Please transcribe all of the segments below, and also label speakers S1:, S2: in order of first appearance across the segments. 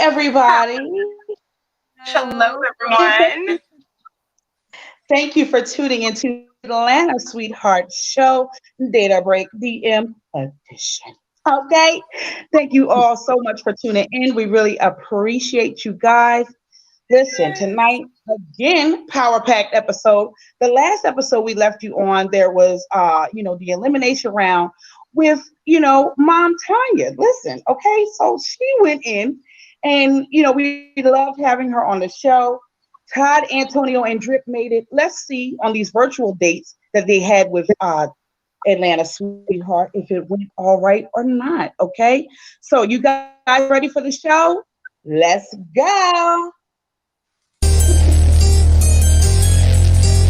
S1: everybody.
S2: Hello,
S3: Hello.
S2: everyone.
S1: Thank you for tuning into the Atlanta Sweetheart Show, Data Break DM edition. Okay. Thank you all so much for tuning in. We really appreciate you guys. Listen, tonight, again, power packed episode. The last episode we left you on, there was the elimination round with, Mom Tanya. Listen, okay, so she went in and we loved having her on the show. Todd, Antonio, and Drip made it. Let's see on these virtual dates that they had with Atlanta Sweetheart if it went all right or not. Okay, so you guys ready for the show? Let's go.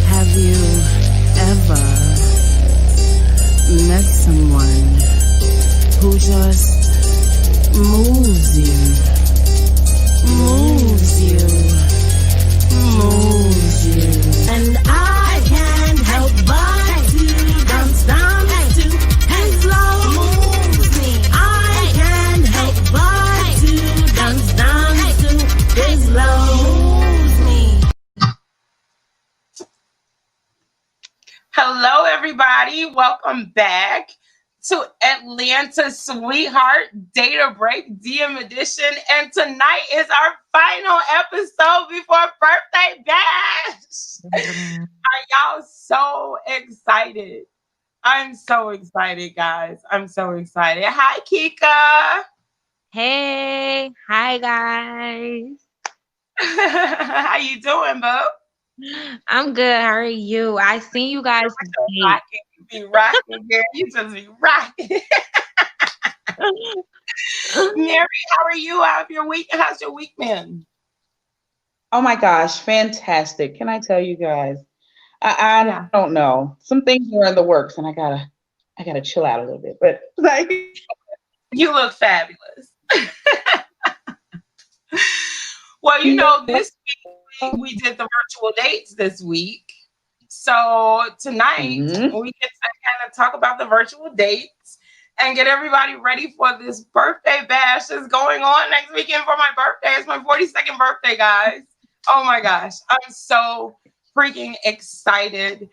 S3: Have you ever met someone who just moves you, and I can't help but to dance to his slow moves me. I can't help but to dance to his slow moves me.
S2: Hello, everybody. Welcome back to Atlanta Sweetheart Data Break DM Edition. And tonight is our final episode before Birthday Bash. Are y'all so excited? I'm so excited, guys. I'm so excited. Hi, Kika.
S4: Hey, hi guys.
S2: How you doing, bub?
S4: I'm good. How are you? I seen you guys today.
S2: Rocking. You be rocking, girl. You just be rocking. Mary, how are you? How's your week? How's your week been?
S1: Oh my gosh, fantastic. Can I tell you guys? I
S2: Yeah.
S1: don't know. Some things are in the works and I gotta chill out a little bit. But like
S2: You look fabulous. Well, this week we did the virtual dates this week. So tonight we get to kind of talk about the virtual dates and get everybody ready for this birthday bash that's going on next weekend for my birthday. It's my 42nd birthday, guys. Oh my gosh. I'm so freaking excited.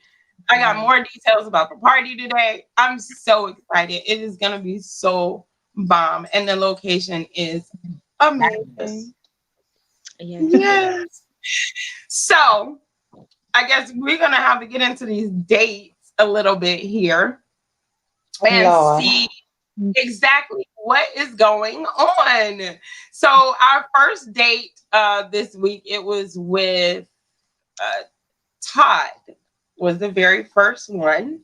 S2: I got more details about the party today. I'm so excited. It is going to be so bomb. And the location is amazing. Yes. So I guess we're going to have to get into these dates a little bit here and
S1: Lord.
S2: see exactly what is going on. So our first date this week, it was with Todd was the very first one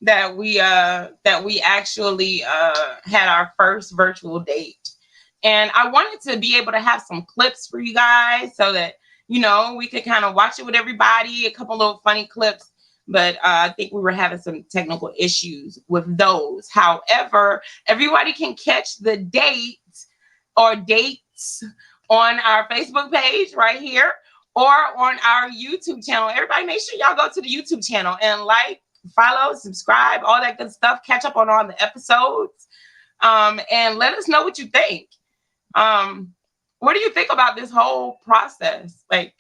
S2: that we actually had our first virtual date. And I wanted to be able to have some clips for you guys so that, we could kind of watch it with everybody, a couple little funny clips. But I think we were having some technical issues with those. However, everybody can catch the date or dates on our Facebook page right here or on our YouTube channel. Everybody make sure y'all go to the YouTube channel and like, follow, subscribe, all that good stuff. Catch up on all the episodes and let us know what you think. What do you think about this whole process? Like,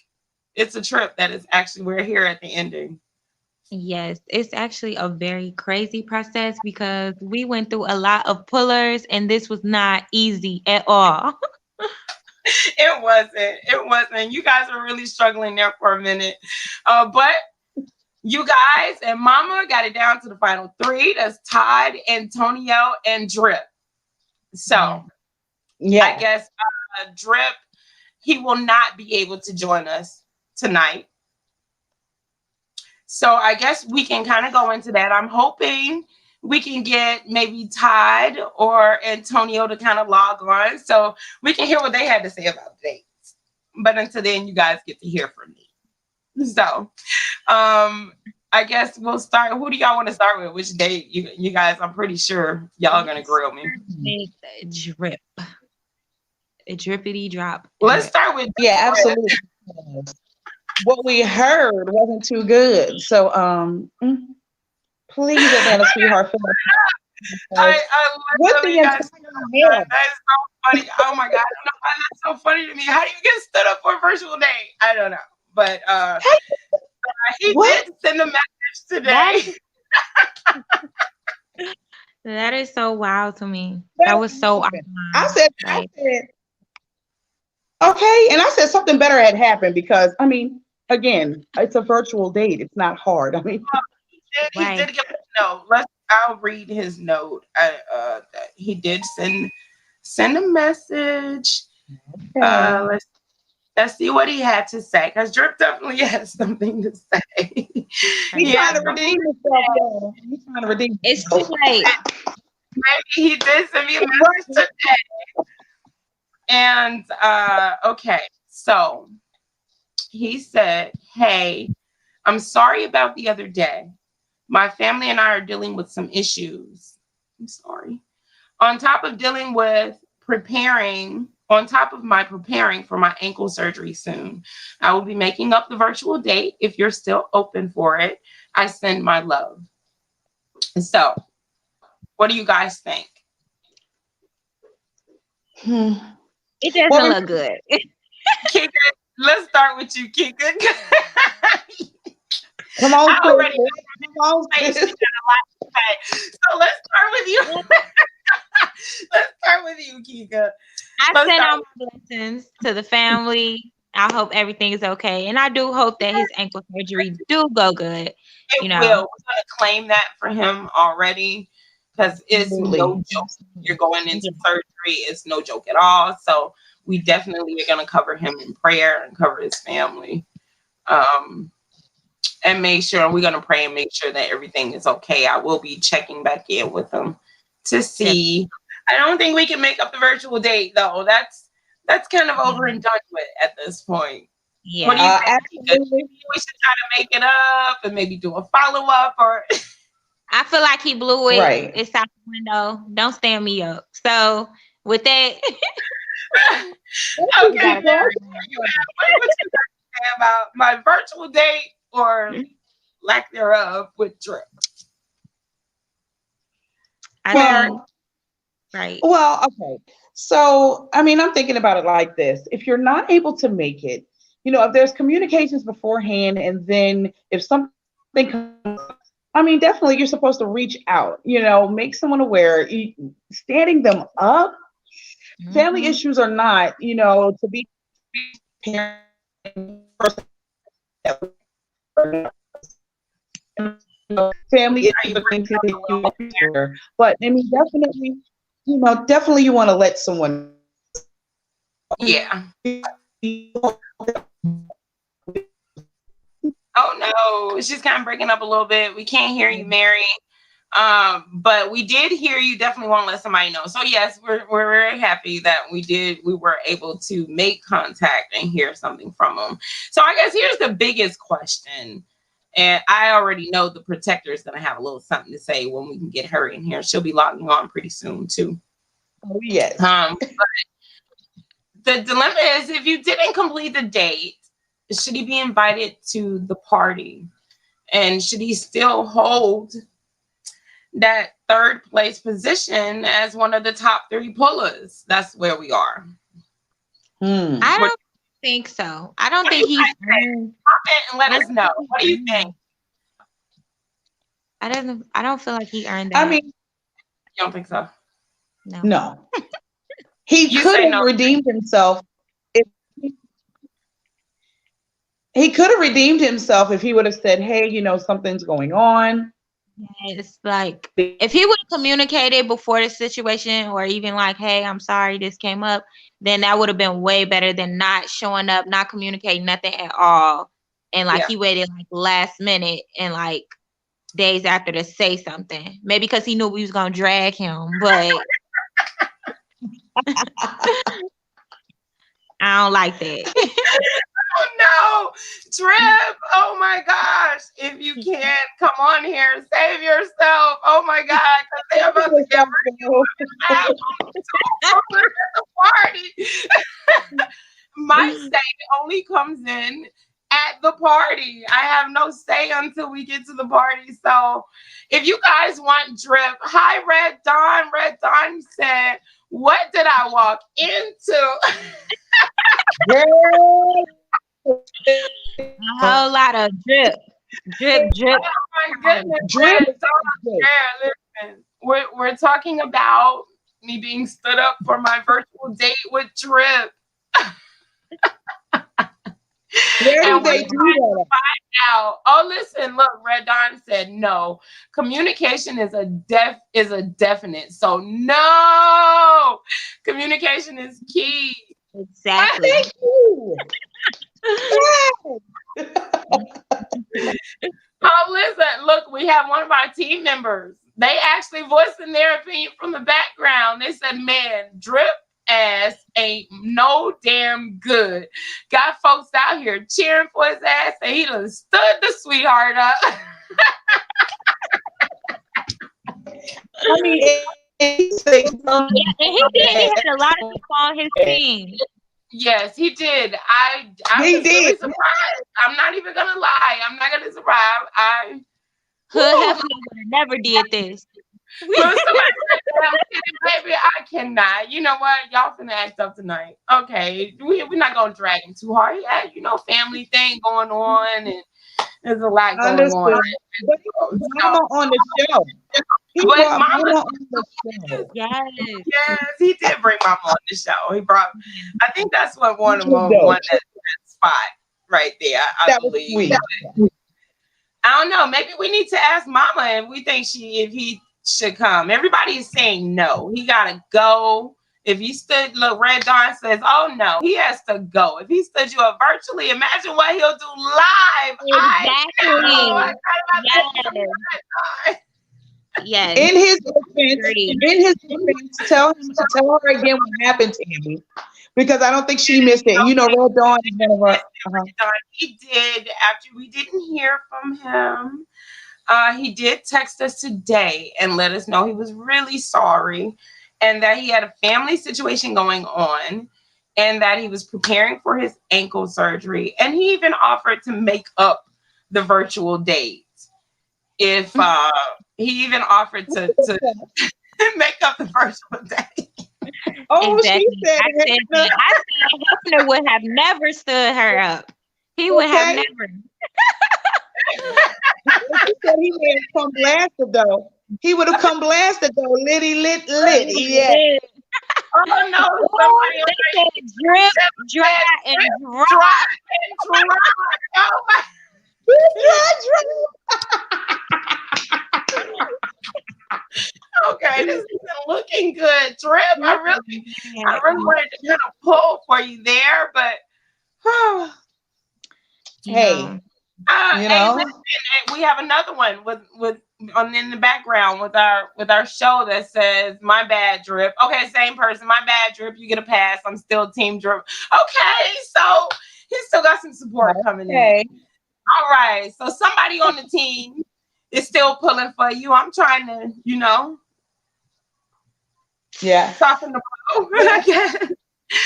S2: it's a trip that is actually, we're here at the ending.
S4: Yes, it's actually a very crazy process because we went through a lot of pullers and this was not easy at all.
S2: It wasn't. You guys were really struggling there for a minute. But you guys and Mama got it down to the final three. That's Todd, Antonio, and Drip. So I guess Drip, he will not be able to join us tonight. So I guess we can kind of go into that. I'm hoping we can get maybe Todd or Antonio to kind of log on so we can hear what they had to say about dates. But until then, you guys get to hear from me. So I guess we'll start. Who do y'all want to start with? Which date? You guys, I'm pretty sure y'all are going to grill me.
S4: Drip. A drippity drop.
S2: Let's start with
S1: absolutely. What we heard wasn't too good. So please, Atlanta Sweetheart,
S2: I
S1: With
S2: literally
S1: the
S2: got
S1: entire
S2: stood up.
S1: hair.
S2: That is so funny. Oh my god, I don't know why that's so funny to me. How do you get stood up for a virtual date? I don't know, but he
S1: What?
S2: did send a message
S4: That
S2: today.
S4: that is so wild to me.
S1: That
S4: That was so
S1: happened.
S4: online.
S1: I
S4: Like,
S1: said, okay, and I said something better had happened because I mean, again, it's a virtual date. It's not hard. I mean,
S2: He
S4: right.
S2: did give a note. I'll read his note. He did send a message. Let's see what he had to say, because Drip definitely has something to say.
S1: he's
S2: Yeah,
S1: trying to redeem himself, y'all. He's trying to redeem
S4: It's
S1: himself.
S4: too late.
S2: maybe he did send me a message today. And okay, so he said, "Hey, I'm sorry about the other day. My family and I are dealing with some issues. I'm sorry. On top of my preparing for my ankle surgery soon. I will be making up the virtual date if you're still open for it. I send my love." So, what do you guys think?
S4: It doesn't
S1: Well,
S4: look good.
S2: Kika, let's start with you, Kika.
S1: come on,
S2: I already know
S1: sis. Come on,
S2: she
S1: sis.
S2: got a lot to say. So let's start with you. Let's start with you, Kika.
S4: I
S2: Let's
S4: send
S2: start
S4: all my blessings to the family. I hope everything is okay. And I do hope that his ankle surgery do go good.
S2: It
S4: You know.
S2: will. We're going to claim that for him already, because it's
S1: Absolutely.
S2: no joke. You're going into surgery. It's no joke at all. So we definitely are going to cover him in prayer and cover his family. And make sure we're going to pray and make sure that everything is okay. I will be checking back in with him to see. I don't think we can make up the virtual date though. That's kind of over and done with at this point.
S4: Yeah.
S2: What do you think?
S1: Absolutely.
S2: We should try to make it up and maybe do a follow up, or
S4: I feel like he blew it.
S1: Right.
S4: It's out the window. Don't stand me up. So with that,
S2: okay. Mary, what you got to say about my virtual date or lack thereof with Drip?
S4: I think right.
S1: Well, okay. So, I mean, I'm thinking about it like this. If you're not able to make it, if there's communications beforehand, and then if something comes, I mean, definitely you're supposed to reach out, make someone aware. Standing them up, family
S4: Mhm.
S1: issues are not, to be family issues are going to take you, but I mean, definitely you want to let someone.
S2: Yeah. Oh no, she's kind of breaking up a little bit. We can't hear you, Mary. But we did hear you. Definitely want to let somebody know. So yes, we're very happy that we were able to make contact and hear something from them. So I guess here's the biggest question. And I already know the protector is going to have a little something to say when we can get her in here. She'll be logging on pretty soon too.
S1: Oh yes.
S2: But the dilemma is, if you didn't complete the date, should he be invited to the party? And should he still hold that third place position as one of the top 3 pullers? That's where we are.
S4: I don't think so. I don't think he's
S2: comment and let us know. What do you think?
S4: I don't feel like he earned that.
S1: I mean,
S2: You don't think so?
S1: no. He
S2: You
S1: could
S2: say
S1: have
S2: no.
S1: redeemed himself if he could have redeemed himself if he would have said, "Hey, something's going on."
S4: It's like if he would have communicated before the situation, or even like, "Hey, I'm sorry this came up," then that would have been way better than not showing up, not communicating nothing at all. And like he waited like last minute and like days after to say something. Maybe because he knew we was gonna drag him, but I don't like that.
S2: Oh no, Drip! Oh my gosh! If you can, come on here, save yourself! Oh my God, because they're about to get rid of the party. My say only comes in at the party. I have no say until we get to the party. So if you guys want drip, hi Red Dawn. Red Dawn said, what did I walk into?
S4: A whole lot of drip.
S2: Oh my goodness.
S1: Drip.
S2: Red Dawn. Yeah, listen. We're talking about me being stood up for my virtual date with Drip.
S1: Where do
S2: And
S1: they
S2: we're
S1: do
S2: trying to
S1: that?
S2: find out. Oh, listen, look, Red Dawn said no. Communication is a definite. So no, communication is key.
S4: Exactly.
S1: Thank you.
S2: Oh, listen, look, we have one of our team members. They actually voiced in their opinion from the background. They said, man, Drip ass ain't no damn good. Got folks out here cheering for his ass, and he done stood the sweetheart up.
S1: I mean,
S4: Yeah, and he did. He had a lot of people on his team.
S2: Yes, he did. I
S1: He
S2: was really
S1: did.
S2: surprised. I'm not even gonna lie. I'm not gonna surprise.
S4: Hood Hefner would have never did this.
S2: When somebody said, I'm kidding, baby, I cannot. You know what? Y'all finna act up tonight. Okay. We're not gonna drag him too hard. He had, family thing going on, and there's a lot going
S1: Understood.
S2: on.
S1: But Mama on the show. He
S2: But
S1: brought
S2: Mama-
S1: Mama on the show.
S4: Yes.
S2: Yes, he did bring Mama on the show. He brought, I think that's what won him
S1: He
S2: on
S1: did.
S2: that spot right there, I
S1: That was
S2: believe.
S1: sweet.
S2: I don't know. Maybe we need to ask Mama if we think if he should come. Everybody is saying no. He gotta go. If he stood, look, Red Dawn says, oh no, he has to go. If he stood you up virtually, imagine what he'll do live. I know.
S4: Yes. Yes.
S1: In his defense, tell her again what happened to him. Because I don't think she missed it. You know, Red Dawn is one of our.
S2: He did, after we didn't hear from him, he did text us today and let us know he was really sorry and that he had a family situation going on and that he was preparing for his ankle surgery. And he even offered to make up the virtual date. If he even offered to make up the virtual date.
S1: Oh,
S4: Exactly.
S1: she said,
S4: I said Hefner would have never stood her up. He would have
S1: Okay.
S4: never.
S1: she said he would have come blasted though. He would have come blasted though. Litty lit. Yeah.
S2: Oh no, somebody else
S4: They said drip, dry, and dry.
S2: dry and dry. Oh my. Okay, this isn't looking good. Drip, I really wanted to kind of pull for you there, but
S1: Hey,
S2: hey, listen, we have another one with in the background with our show that says my bad Drip. Okay, same person, my bad Drip. You get a pass. I'm still team Drip. Okay, so he still got some support coming in. All right, so somebody on the team is still pulling for you. I'm trying to,
S1: yeah.
S2: soften the blow. I guess.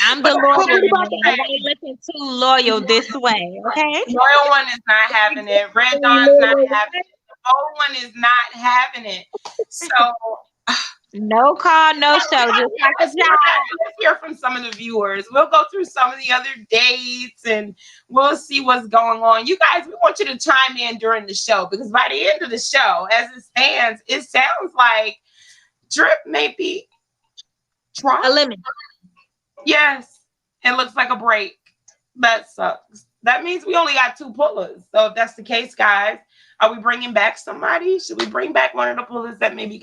S4: I'm the loyal one. I ain't looking too loyal this way, okay?
S2: Royal one is not having it. Red Dawn's not having it. The old one is not having it. So
S4: No call, no show. Just like a
S2: let's
S4: job.
S2: hear from some of the viewers. We'll go through some of the other dates and we'll see what's going on. You guys, we want you to chime in during the show because by the end of the show, as it stands, it sounds like Drip may be
S4: Eliminate.
S2: Yes, it looks like a break. That sucks. That means we only got 2 pullers. So if that's the case, guys, are we bringing back somebody? Should we bring back one of the pullers that maybe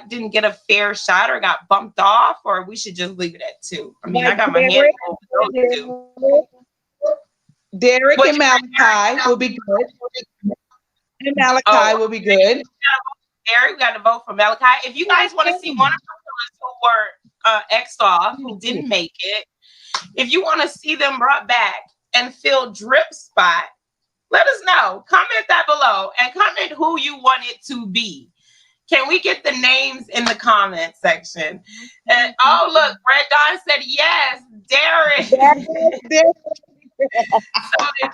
S2: didn't get a fair shot or got bumped off, or we should just leave it at 2? I mean, I got my hands full with those 2.
S1: Derek and Malachi will be good. And Malachi will be good.
S2: Derek, we got to vote for Malachi. If you guys want to see one of the pullers who were X'd off, who didn't make it, if you want to see them brought back and fill Drip's spot, let us know. Comment that below and comment who you want it to be. Can we get the names in the comment section? And oh, look, Red Dawn said yes. Derek. So if you want to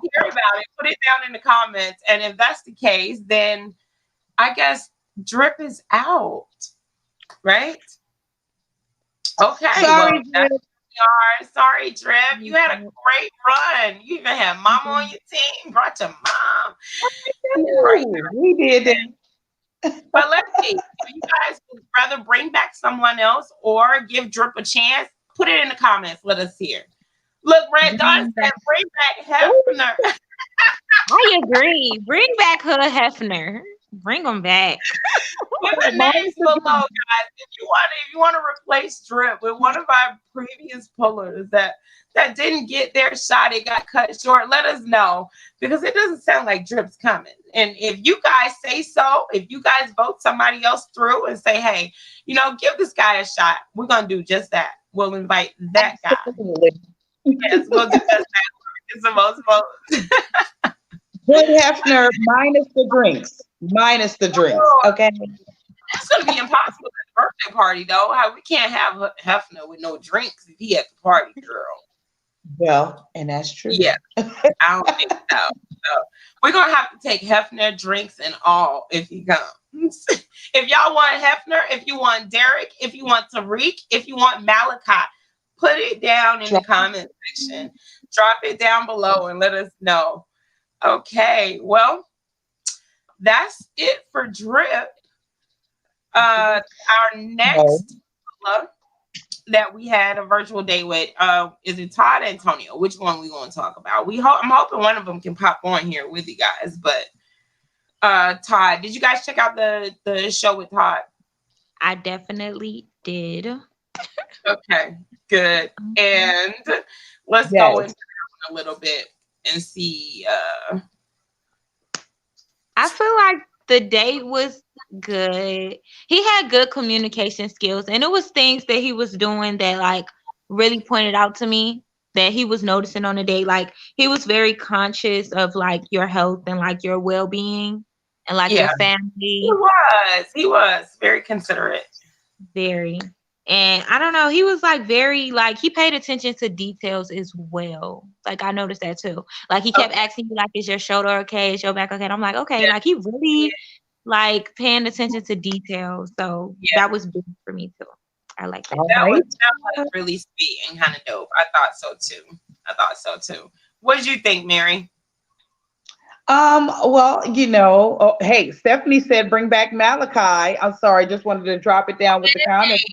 S2: hear about it, put it down in the comments. And if that's the case, then I guess Drip is out, right? Okay, well,
S1: Sorry,
S2: that's
S1: Drip.
S2: sorry, Drip. You had a great run. You even had mama on your team, brought your mom. Right.
S1: We did that.
S2: But let's see. If you guys would rather bring back someone else or give Drip a chance, put it in the comments. Let us hear. Look, Red Dawn said, bring back Hefner.
S4: I agree. Bring back Hood Hefner. Bring them back.
S2: Put the names below, guys. If you want to replace Drip with one of our previous pullers that didn't get their shot, it got cut short, let us know, because it doesn't sound like Drip's coming. And if you guys say so, if you guys vote somebody else through and say, hey, give this guy a shot, we're gonna do just that. We'll invite that guy. Yes, we'll do just that. It's the most votes.
S1: Hood Hefner minus the drinks. Okay.
S2: It's gonna be impossible at the birthday party, though. How we can't have Hefner with no drinks if he at the party, girl.
S1: Well, and that's true.
S2: Yeah, I don't think so. So we're gonna have to take Hefner drinks and all if he comes. If y'all want Hefner, if you want Derek, if you want Tariq, if you want Malachi, put it down in the comment section. Drop it down below and let us know. Okay, well, that's it for Drip. Our next that we had a virtual date with is it Todd Antonio? Which one we going to talk about? I'm hoping one of them can pop on here with you guys. But Todd, did you guys check out the show with Todd?
S4: I definitely did.
S2: Okay, good. And let's go into that one a little bit and see.
S4: I feel like the date was good. He had good communication skills, and it was things that he was doing that like really pointed out to me that he was noticing on the date. Like he was very conscious of like your health and like your well-being and like your family.
S2: He was very considerate.
S4: Very. And I don't know, he was like very, like he paid attention to details as well. Like I noticed that too. Like he kept asking me like, is your shoulder okay? Is your back okay? And I'm like, okay. Like he really like paying attention to details. So that was big for me too. I like that.
S2: That was really sweet and kind of dope. I thought so too. What did you think, Mary?
S1: Well, hey, Stephanie said bring back Malachi. I'm sorry, just wanted to drop it down with the comments.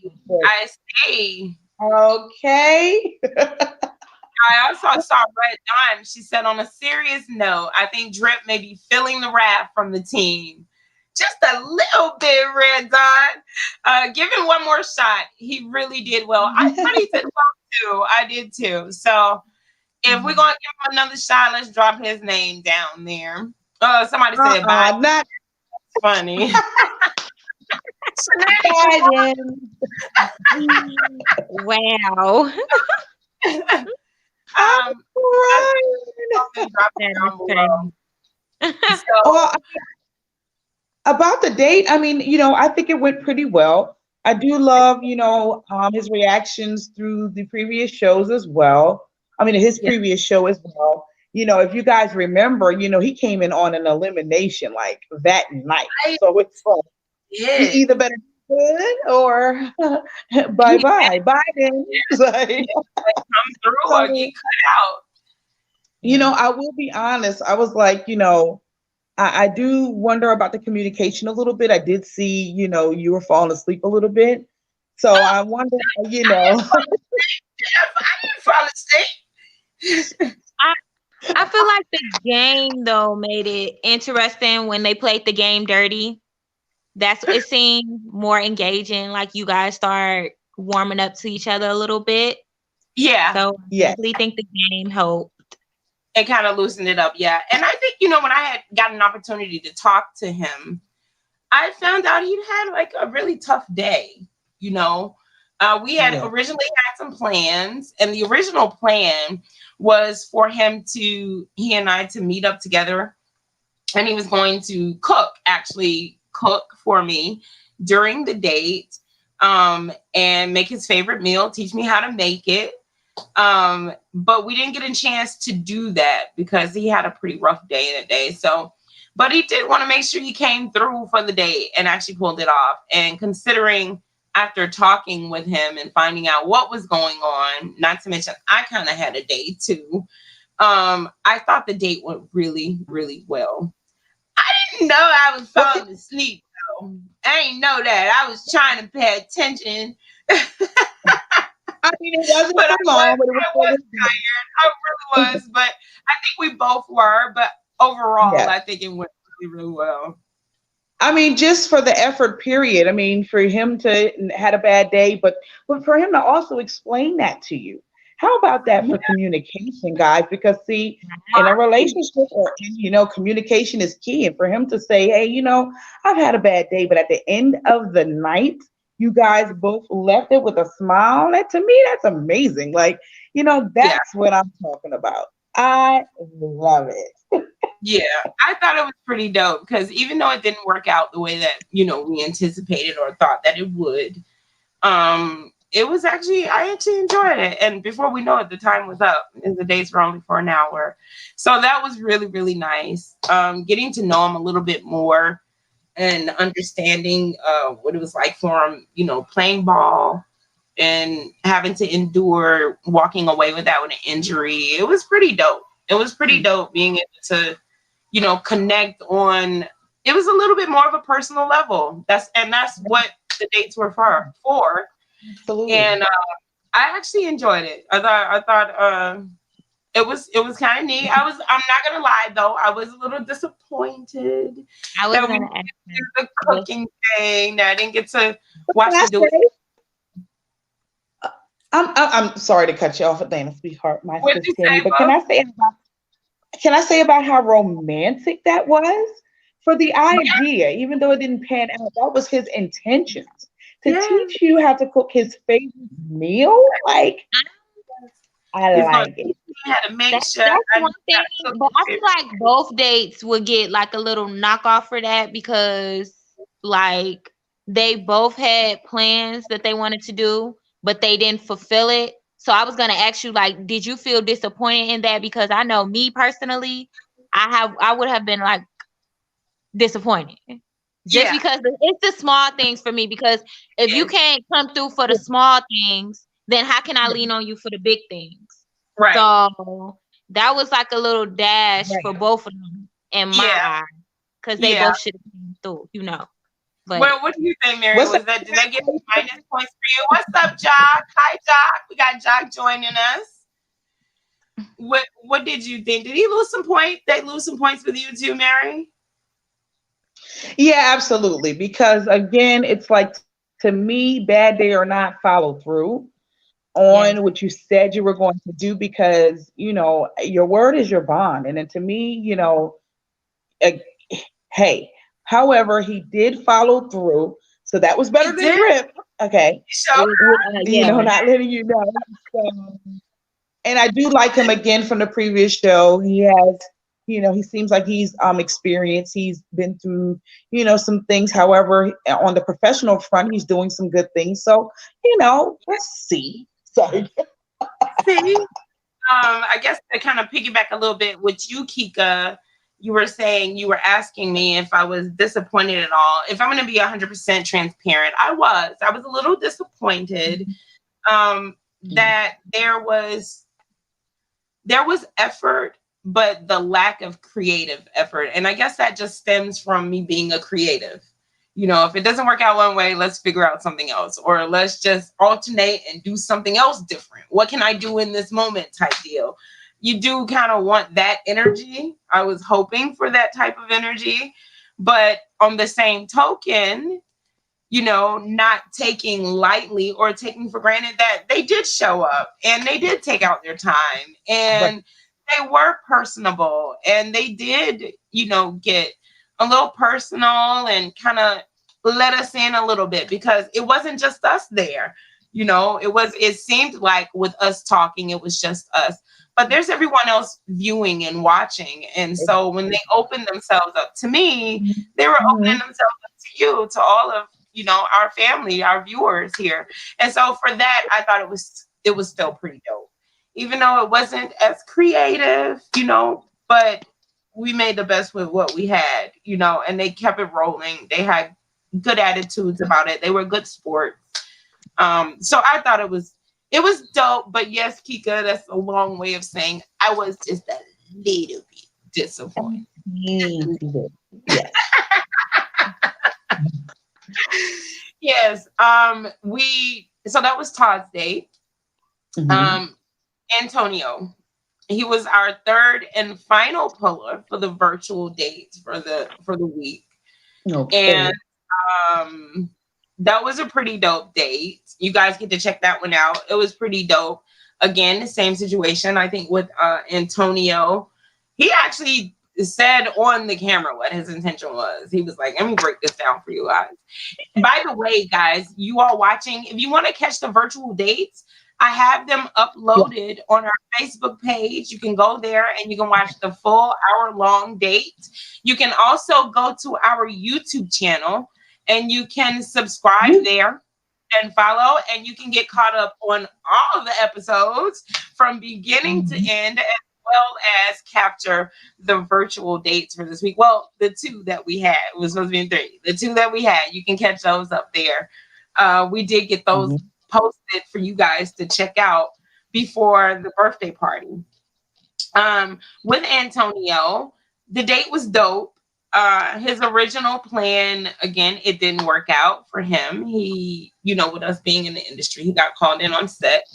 S2: I see.
S1: Okay.
S2: I also saw Red Dawn. She said, on a serious note, I think Drip may be feeling the wrath from the team. Just a little bit, Red Dawn. Give him one more shot. He really did well. I thought he did well too. I did too. So if we're gonna give him another shot, let's drop his name down there. Somebody said bye.
S1: Not
S2: funny.
S4: Wow.
S1: About the date, I mean, I think it went pretty well. I do love, his reactions through the previous shows as well. I mean, his previous show as well. If you guys remember, he came in on an elimination like that night. So it's like, you either better be good or bye-bye. Bye then. Like,
S2: come through or get cut out.
S1: I will be honest. I was like, I do wonder about the communication a little bit. I did see, you were falling asleep a little bit. So I wonder,
S2: I didn't fall asleep.
S4: I feel like the game though made it interesting when they played the game dirty. It seemed more engaging. Like you guys start warming up to each other a little bit. Yeah. So I really think the game helped.
S2: It kind of loosened it up, yeah. And I think, when I had gotten an opportunity to talk to him, I found out he'd had like a really tough day, We had originally had some plans, and the original plan was for he and I to meet up together, and he was going to cook for me during the date, and make his favorite meal, teach me how to make it. But we didn't get a chance to do that because he had a pretty rough day that day. So, but he did want to make sure he came through for the date and actually pulled it off. And considering after talking with him and finding out what was going on, not to mention I kind of had a day too. I thought the date went really, really well. I didn't know I was falling asleep though. I didn't know that. I was trying to pay attention.
S1: I mean, it wasn't
S2: But
S1: for long, but it
S2: I was tired. I really was. But I think we both were. But overall,
S1: Yeah.
S2: I think it went really, really well.
S1: I mean, just for the effort period. I mean, for him to had a bad day, but for him to also explain that to you. How about that for communication, guys? Because see, in a relationship or communication is key. And for him to say, hey, I've had a bad day, but at the end of the night, you guys both left it with a smile. That to me, that's amazing. Like, that's what I'm talking about. I love it.
S2: Yeah, I thought it was pretty dope because even though it didn't work out the way that, we anticipated or thought that it would, it was I actually enjoyed it. And before we know it, the time was up and the dates were only for an hour. So that was really, really nice. Getting to know him a little bit more and understanding what it was like for him, playing ball and having to endure walking away with that with an injury. It was pretty dope. It was pretty dope being able to, connect on. It was a little bit more of a personal level. That's what the dates were for.
S1: Absolutely.
S2: And I actually enjoyed it. I thought it was kind of neat. I'm not gonna lie though, I was a little disappointed
S4: I was
S2: that we
S4: gonna
S2: didn't
S4: ask
S2: do the cooking thing. That I didn't get to watch
S1: Can I
S2: it do it.
S1: say- I'm sorry to cut you off, Dana, sweetheart, my
S2: What'd you
S1: sister.
S2: say,
S1: But
S2: love?
S1: can I say about how romantic that was for the idea, even though it didn't pan out, that was his intentions to
S2: Yeah.
S1: teach you how to cook his favorite meal. Like, I
S2: He's gonna
S1: like it.
S2: teach me how to make
S4: That's
S2: sure I
S4: one thing,
S2: cook
S4: but I
S2: his
S4: feel like both dates would get like a little knockoff for that because like they both had plans that they wanted to do, but they didn't fulfill it. So I was gonna ask you, like, did you feel disappointed in that? Because I know me personally, I would have been like disappointed. Just
S2: Yeah.
S4: because it's the small things for me. Because if you can't come through for the small things, then how can I lean on you for the big things?
S2: right.
S4: So that was like a little dash
S1: Right.
S4: for both of them in my
S2: Yeah.
S4: eye, because they
S2: Yeah.
S4: both should have came through, But
S2: Well, what do you think, Mary?
S1: What's
S2: Did that get minus points for you? What's up, Jock? Hi, Jock. We got Jock joining us. What did you think? Did he lose some points? They lose some points with you too, Mary?
S1: Yeah, absolutely. Because again, it's like, to me, bad day or not, follow through on what you said you were going to do, because your word is your bond. And then to me, uh, hey, however, he did follow through, so that was better
S2: He
S1: than
S2: did.
S1: Grip. Okay,
S2: So
S1: not letting you know. So, and I do like him again from the previous show. He has, he seems like he's experienced. He's been through, some things. However, on the professional front, he's doing some good things. So, let's see. Sorry.
S2: see, I guess to kind of piggyback a little bit with you, Kika, you were asking me if I was disappointed at all. If I'm going to be 100% transparent, I was a little disappointed that there was effort, but the lack of creative effort. And I guess that just stems from me being a creative. If it doesn't work out one way, let's figure out something else, or let's just alternate and do something else different. What can I do in this moment type deal? You do kind of want that energy. I was hoping for that type of energy, but on the same token, not taking lightly or taking for granted that they did show up and they did take out their time and they were personable and they did, get a little personal and kind of let us in a little bit, because it wasn't just us there. It seemed like with us talking, it was just us, but there's everyone else viewing and watching. And so when they opened themselves up to me, they were opening themselves up to you, to all of, our family, our viewers here. And so for that, I thought it was still pretty dope. even though it wasn't as creative, but we made the best with what we had, and they kept it rolling. They had good attitudes about it. They were good sports. So I thought it was dope. But yes, Kika, that's a long way of saying I was just a little bit disappointed.
S1: Yes.
S2: Yes. So that was Todd's date.
S1: Mhm.
S2: Antonio, he was our third and final puller for the virtual dates for the week.
S1: Okay.
S2: And that was a pretty dope date. You guys get to check that one out. It was pretty dope. Again, the same situation, I think, with Antonio. He actually said on the camera what his intention was. He was like, let me break this down for you guys. By the way, guys, you all watching, if you want to catch the virtual dates, I have them uploaded on our Facebook page. You can go there and you can watch the full hour-long date. You can also go to our YouTube channel and you can subscribe there and follow, and you can get caught up on all of the episodes from beginning to end, as well as capture the virtual dates for this week. Well, the two that we had, it was supposed to be 3. The 2 that we had, you can catch those up there. We did get those posted for you guys to check out before the birthday party. With Antonio, the date was dope. His original plan, again, it didn't work out for him. He, with us being in the industry, he got called in on set,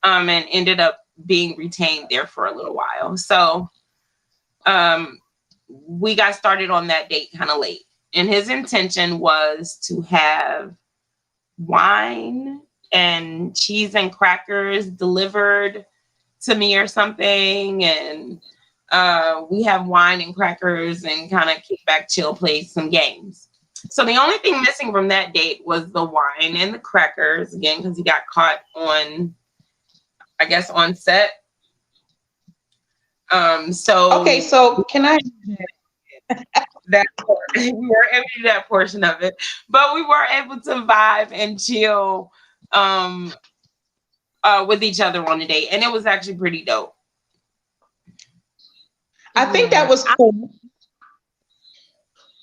S2: and ended up being retained there for a little while. So, we got started on that date kind of late, and his intention was to have wine and cheese and crackers delivered to me or something, and we have wine and crackers and kind of kick back, chill, play some games. So the only thing missing from that date was the wine and the crackers, again, because he got caught on set.
S1: Okay, so can I?
S2: that we were able to do that portion of it, but we were able to vibe and chill with each other on the date, and it was actually pretty dope.
S1: I think that was cool.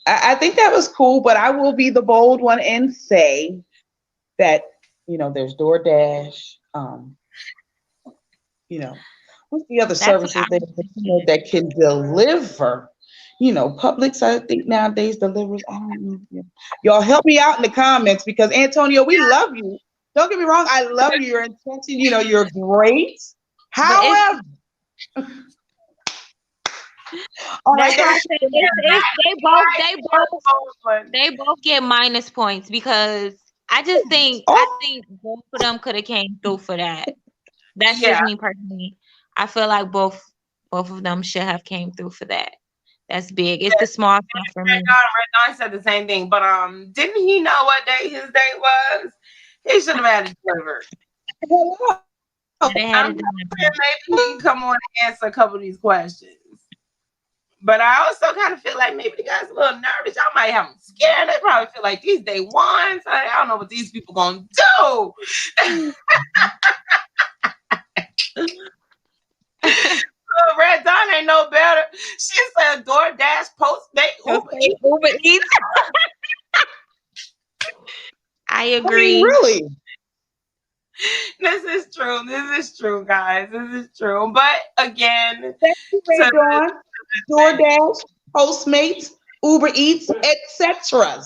S1: I think that was cool, but I will be the bold one and say that, there's DoorDash, what's the other services that can deliver? Publix, I think nowadays delivers. I don't know. Y'all help me out in the comments, because Antonio, we love you. Don't get me wrong, I love you. Your intention, you're great. However, all right,
S4: they both get minus points, because I think both of them could have came through for that. That's just me personally. I feel like both of them should have came through for that. That's big. It's the small stuff for me.
S2: Red Dawn said the same thing, but didn't he know what day his date was? He should have had it delivered. I'm maybe he can come on and answer a couple of these questions. But I also kind of feel like maybe the guy's a little nervous. Y'all might have them scared. They probably feel like these day ones. I don't know what these people gonna do. Red Dawn ain't no better. She said DoorDash, Postmate,
S4: Uber Eats. I agree.
S1: I mean, really?
S2: This is true, guys. This is true. But again,
S1: DoorDash, Postmates, Uber Eats, etc.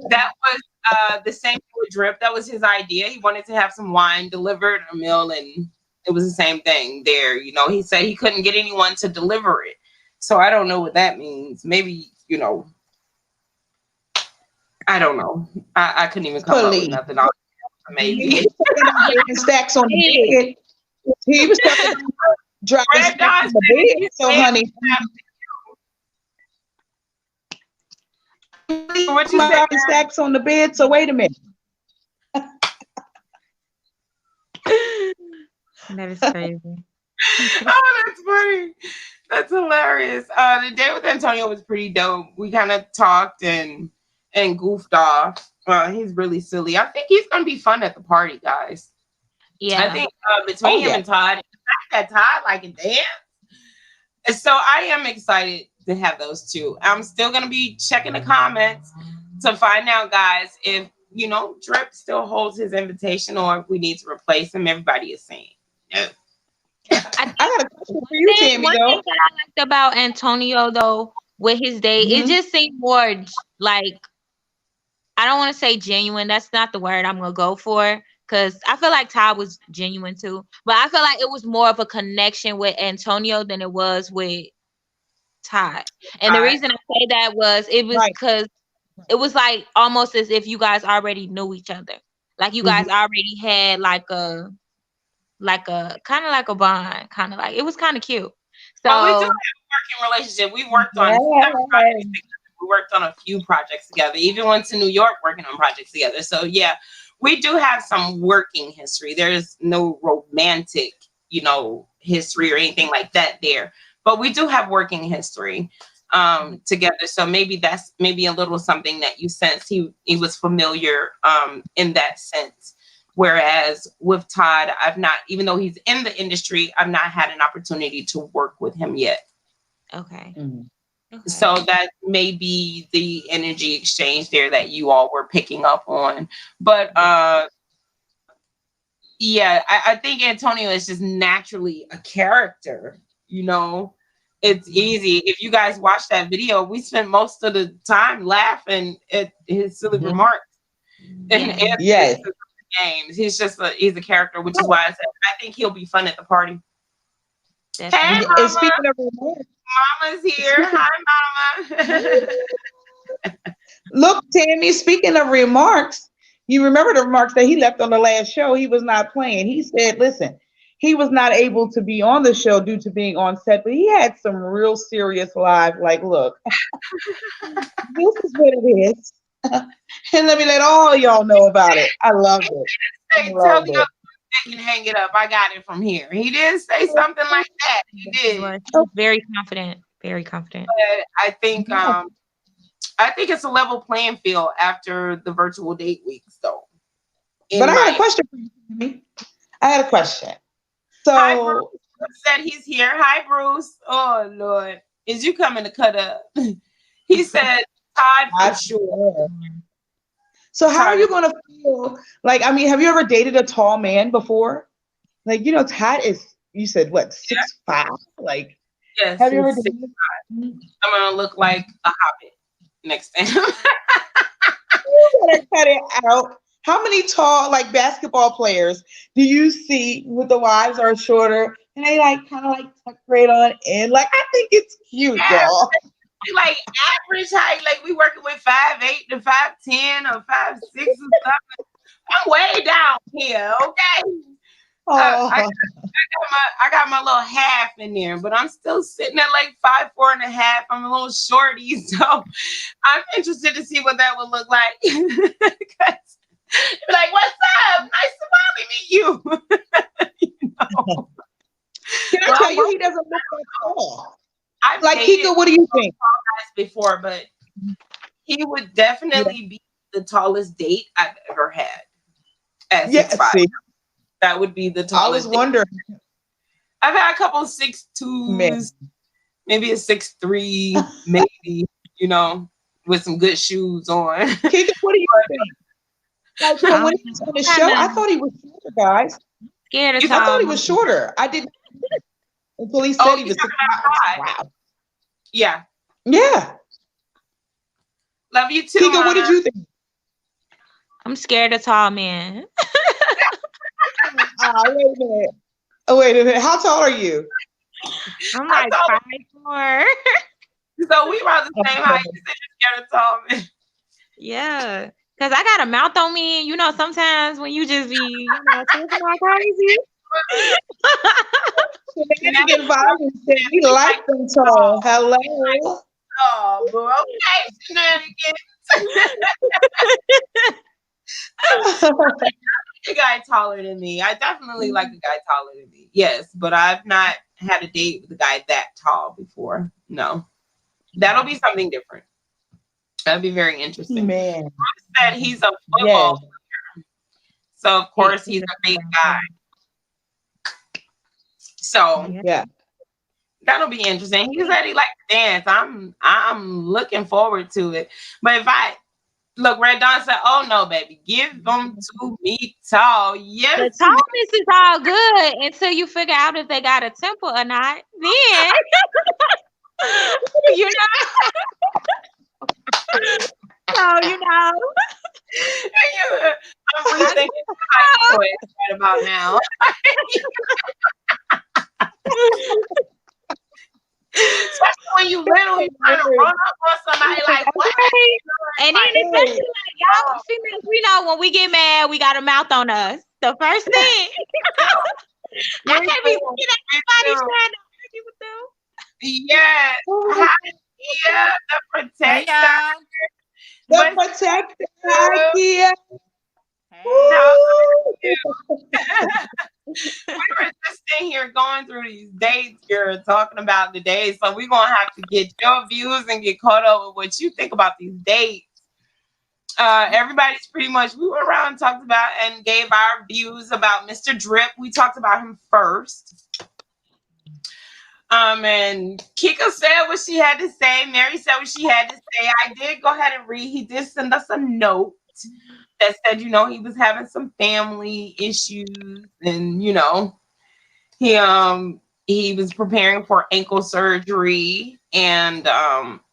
S2: That was the same with Drip. That was his idea. He wanted to have some wine delivered, a meal, and it was the same thing there. He said he couldn't get anyone to deliver it. So I don't know what that means. Maybe, I don't know. I couldn't even come up with nothing else. Maybe.
S1: Stacks on the bed. He was talking about dropping stacks on the bed. So, honey. What you said? Stacks on the bed. So wait a minute.
S4: That is crazy.
S2: Oh, that's funny. That's hilarious. The day with Antonio was pretty dope. We kind of talked and goofed off. He's really silly. I think he's gonna be fun at the party, guys.
S4: Yeah.
S2: I think between him and Todd, the fact that Todd like can dance. And so I am excited to have those two. I'm still gonna be checking the comments to find out, guys, if Drip still holds his invitation or if we need to replace him. Everybody is saying no.
S1: I got a question for you, Tammy,
S4: One
S1: though.
S4: thing that I liked about Antonio, though, with his date, it just seemed more like, I don't want to say genuine. That's not the word I'm gonna go for, because I feel like Todd was genuine too. But I feel like it was more of a connection with Antonio than it was with Todd. And the reason I say that was because it was like almost as if you guys already knew each other. Like you guys already had like a kind of like a bond, kind of like, it was kind of cute. So
S2: we do have a working relationship. We worked on several projects together. We worked on a few projects together. Even went to New York working on projects together. So yeah, we do have some working history. There is no romantic, history or anything like that there. But we do have working history together. So maybe that's a little something that you sense he was familiar in that sense. Whereas with Todd, I've not, even though he's in the industry, I've not had an opportunity to work with him yet.
S4: Okay.
S2: So that may be the energy exchange there that you all were picking up on. But yeah, I think Antonio is just naturally a character, It's easy. If you guys watch that video, we spent most of the time laughing at his silly remarks. And
S1: Yes.
S2: Games. He's a character, which is why I said I think he'll be fun at the party. Hey, Mama.
S1: And speaking of remarks,
S2: Mama's here. Hi, Mama.
S1: Look, Tammy, speaking of remarks, you remember the remarks that he left on the last show? He was not playing. He said, listen, he was not able to be on the show due to being on set, but he had some real serious live, like, look, this is what it is. And let me let all y'all know about it. I love it.
S2: Tell the other they can hang it up. I got it from here. He did say something like that. He did.
S4: Very confident. Very confident.
S2: But I think it's a level playing field after the virtual date weeks, though.
S1: But I had a question for you, Tammy. I had a question. So
S2: hi, Bruce. Said he's here. Hi, Bruce. Oh Lord, is you coming to cut up? He said Todd for sure.
S1: So how are you going to feel? Like, I mean, have you ever dated a tall man before? Like, Todd is, you said what, 6'5"? Like,
S2: yes.
S1: Have you ever dated?
S2: I'm gonna look like a hobbit next time.
S1: You gotta cut it out. How many tall, like, basketball players do you see with the wives are shorter and they like kind of like tuck right on in? Like, I think it's cute, y'all.
S2: Like average height, like we working with 5'8" to 5'10" or 5'6" or something. I'm way down here, okay? I got my little half in there, but I'm still sitting at like 5'4.5". I'm a little shorty, so I'm interested to see what that would look like. Like, what's up? Nice to finally meet you.
S1: Can I tell you, he doesn't look that tall.
S2: I've
S1: like, Kika, what do you think?
S2: Before, but he would definitely be the tallest date I've ever had. At 6'5". That would be the tallest.
S1: I was wondering.
S2: I've had a couple 6'2s, maybe a 6'3", maybe, with some good shoes on.
S1: Kika, what do you think? Like, so when he was on the show, I thought he was shorter, guys.
S4: Scared of
S1: I thought he was shorter. I didn't until he said he was 6'5". Wow.
S2: Yeah.
S1: Yeah.
S2: Love you too.
S1: Kika, what did you think?
S4: I'm scared of tall men.
S1: Wait a minute. How tall are you?
S4: I'm like 5'4".
S2: So we around the same height. You said you're scared of tall men.
S4: Yeah. Because I got a mouth on me. Sometimes when you just be, talking like crazy.
S1: Shenanigan Violence said we like them tall. Hello.
S2: Oh, boy. Okay, Shenanigans. A guy taller than me. I definitely like a guy taller than me. Yes, but I've not had a date with a guy that tall before. No. That'll be something different. That'd be very interesting.
S1: Man,
S2: Said he's a
S1: yes.
S2: football player, so of course he's a big guy. So
S1: Yeah.
S2: that'll be interesting. He said he likes to dance. I'm looking forward to it. But if I look, Red Dawn said, "Oh no, baby, give them to me tall."
S4: The
S2: Yes,
S4: tallness is all good until you figure out if they got a temple or not. Then you know. So
S2: I'm rethinking my choice right about now. Especially when you little, you trying to run up on somebody like what?
S4: Okay. And then
S2: Like,
S4: especially like y'all females, we know when we get mad, we got a mouth on us. The first thing. I can't be looking at somebody trying to argue with them.
S2: yes. Yeah, the
S5: Hey,
S2: protector.
S5: y'all.
S1: The
S2: But
S1: protector idea.
S5: Hey.
S2: we were just sitting here going through these dates you're talking about today, so we're gonna have to get your views and get caught up with what you think about these dates. Everybody's pretty much, we went around and talked about and gave our views about Mr. Drip. We talked about him first. And Kika said what she had to say. Mary said what she had to say. I did go ahead and read. He did send us a note that said, you know, he was having some family issues, and you know, he was preparing for ankle surgery, and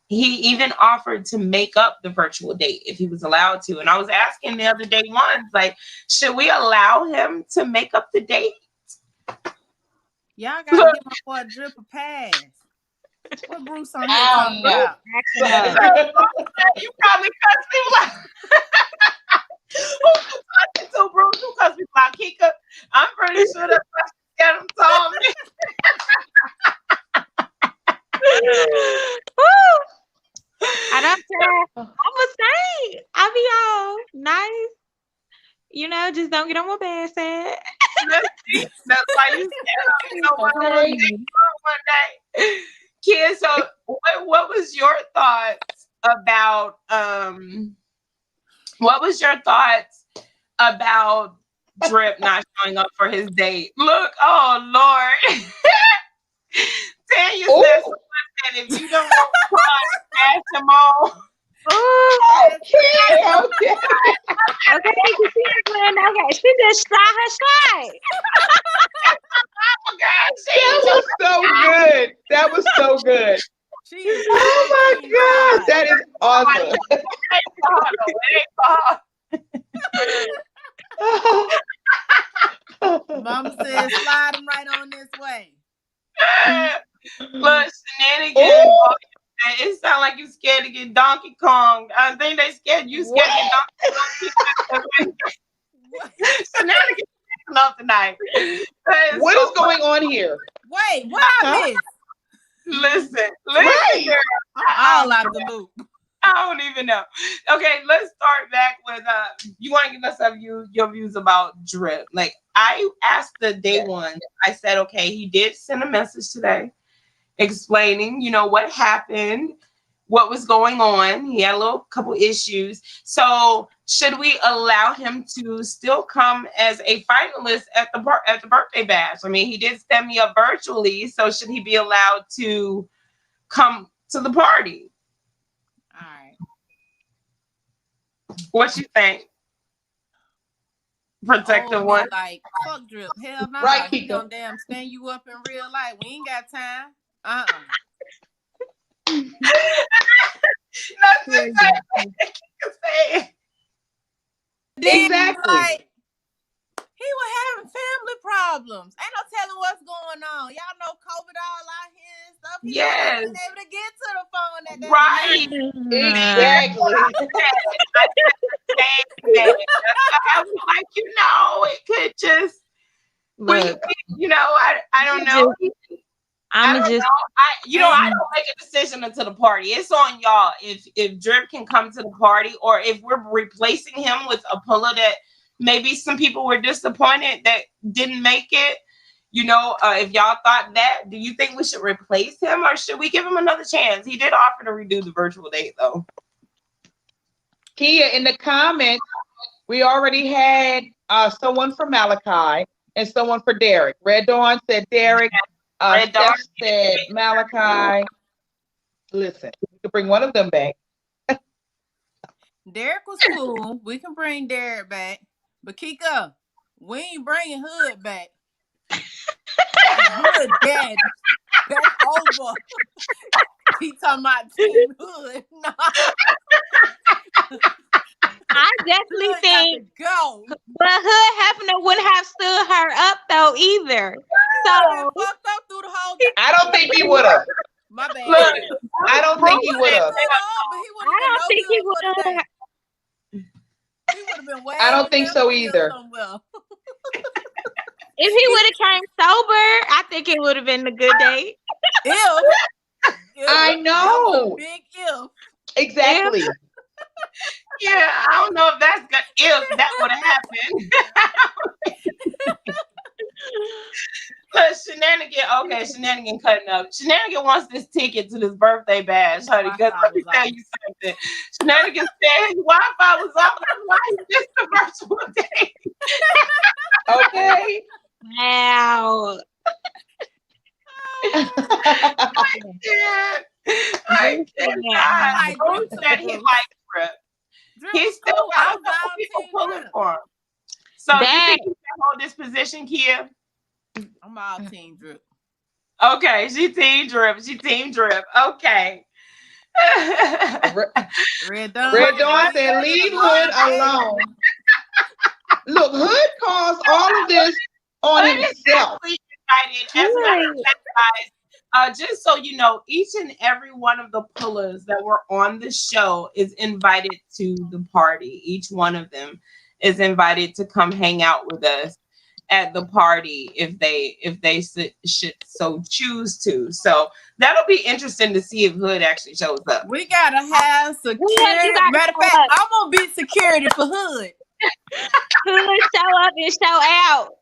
S2: he even offered to make up the virtual date if he was allowed to. And I was asking the other day once, like, should we allow him to make up the date?
S5: Y'all gotta give my boy Drip a pass. What Bruce on here talking about?
S2: You probably cussed me like who you talking to, Bruce? Who cussed me like Kika? I'm pretty sure that's what she got him told me.
S4: I don't care. I'm a saint. I be all nice. You know, just don't get on my bad side.
S2: That's why you said, you know, one day. Kids, so what was your thoughts about Drip not showing up for his date? Look, oh Lord. Tanya says if you don't want to ask them all.
S1: Okay.
S4: Okay, she just try her slide.
S1: That was so good.
S5: She is
S1: Oh my God, that is awesome.
S5: Mama said slide him right on this way.
S2: Look, shenanigans. It sounds like you scared to get Donkey Kong. I think they scared you scared to get Donkey Kong. Shenanigans enough tonight.
S1: What is going on here?
S5: Wait, what I missed?
S2: Listen.
S1: Right.
S5: I'm all out the loop.
S2: I don't even know. Okay, let's start back with you want to give us your views about Drip. Like I asked the day one, I said, okay, he did send a message today explaining, you know, what happened, what was going on. He had a couple issues. So should we allow him to still come as a finalist at the birthday bash? I mean, he did stand me up virtually, so should he be allowed to come to the party?
S5: All right.
S2: What you think? Protective one.
S5: Like fuck Drip. Hell no.
S1: Right,
S5: He
S1: Kika.
S5: gonna damn stand you up in real life. We ain't got time.
S2: Nothing say.
S1: Exactly.
S5: Like, he was having family problems. Ain't no telling what's going on. Y'all know COVID all out here and stuff. He
S2: Yes.
S5: wasn't able to get to the phone at that
S2: Right.
S1: Exactly.
S2: I was like, you know, it could just
S4: Look,
S2: you know, I don't know. I don't make a decision until the party. It's on y'all. If Drip can come to the party, or if we're replacing him with a puller that maybe some people were disappointed that didn't make it. You know, if y'all thought that, do you think we should replace him, or should we give him another chance? He did offer to redo the virtual date, though.
S1: Kia, in the comments, we already had someone for Malachi and someone for Derek. Red Dawn said Derek.
S2: Red Dawn.
S1: Steph said Malachi. Listen, we could bring one of them back.
S5: Derek was cool. We can bring Derek back. But Kika, we ain't bringing Hood back. Hood dead. That's over. He talking about Team Hood. No.
S4: I definitely
S5: Hood got
S4: think,
S5: to go.
S4: but Hood Hefner wouldn't have stood her up though either. So
S5: Fucked up through the whole.
S1: I don't think he would have.
S5: My bad.
S2: Look,
S1: I don't think he would have.
S4: I don't think he would have.
S5: He would have been way.
S1: I don't think so either.
S4: If he would have came sober, I think it would have been a good day.
S5: If
S1: I know.
S5: That was a big if.
S1: Exactly.
S2: yeah, I don't know if that's good. If that would have happened. Look, Shenanigan. Okay, Shenanigan cutting up. Shenanigan wants this ticket to this birthday bash, honey. Because let me tell you something. Shenanigan said his Wi-Fi was off. Why is this the virtual day?
S1: Okay.
S4: Wow.
S2: I cannot. Bruce said he liked Drip. He still got a couple people pulling for him. So you think he can hold this position, Kia?
S5: I'm all Team Drip.
S2: Okay, she Team Drip. She Team Drip. Okay.
S5: Red Dawn.
S1: Red Dawn said, leave Hood alone. Look, Hood caused all of this on himself.
S2: Just so you know, each and every one of the pullers that were on the show is invited to the party. Each one of them is invited to come hang out with us at the party if they should so choose to. So that'll be interesting to see if Hood actually shows up.
S5: We gotta have security. Matter of fact, I'm gonna be security for Hood.
S4: Hood show up and show out.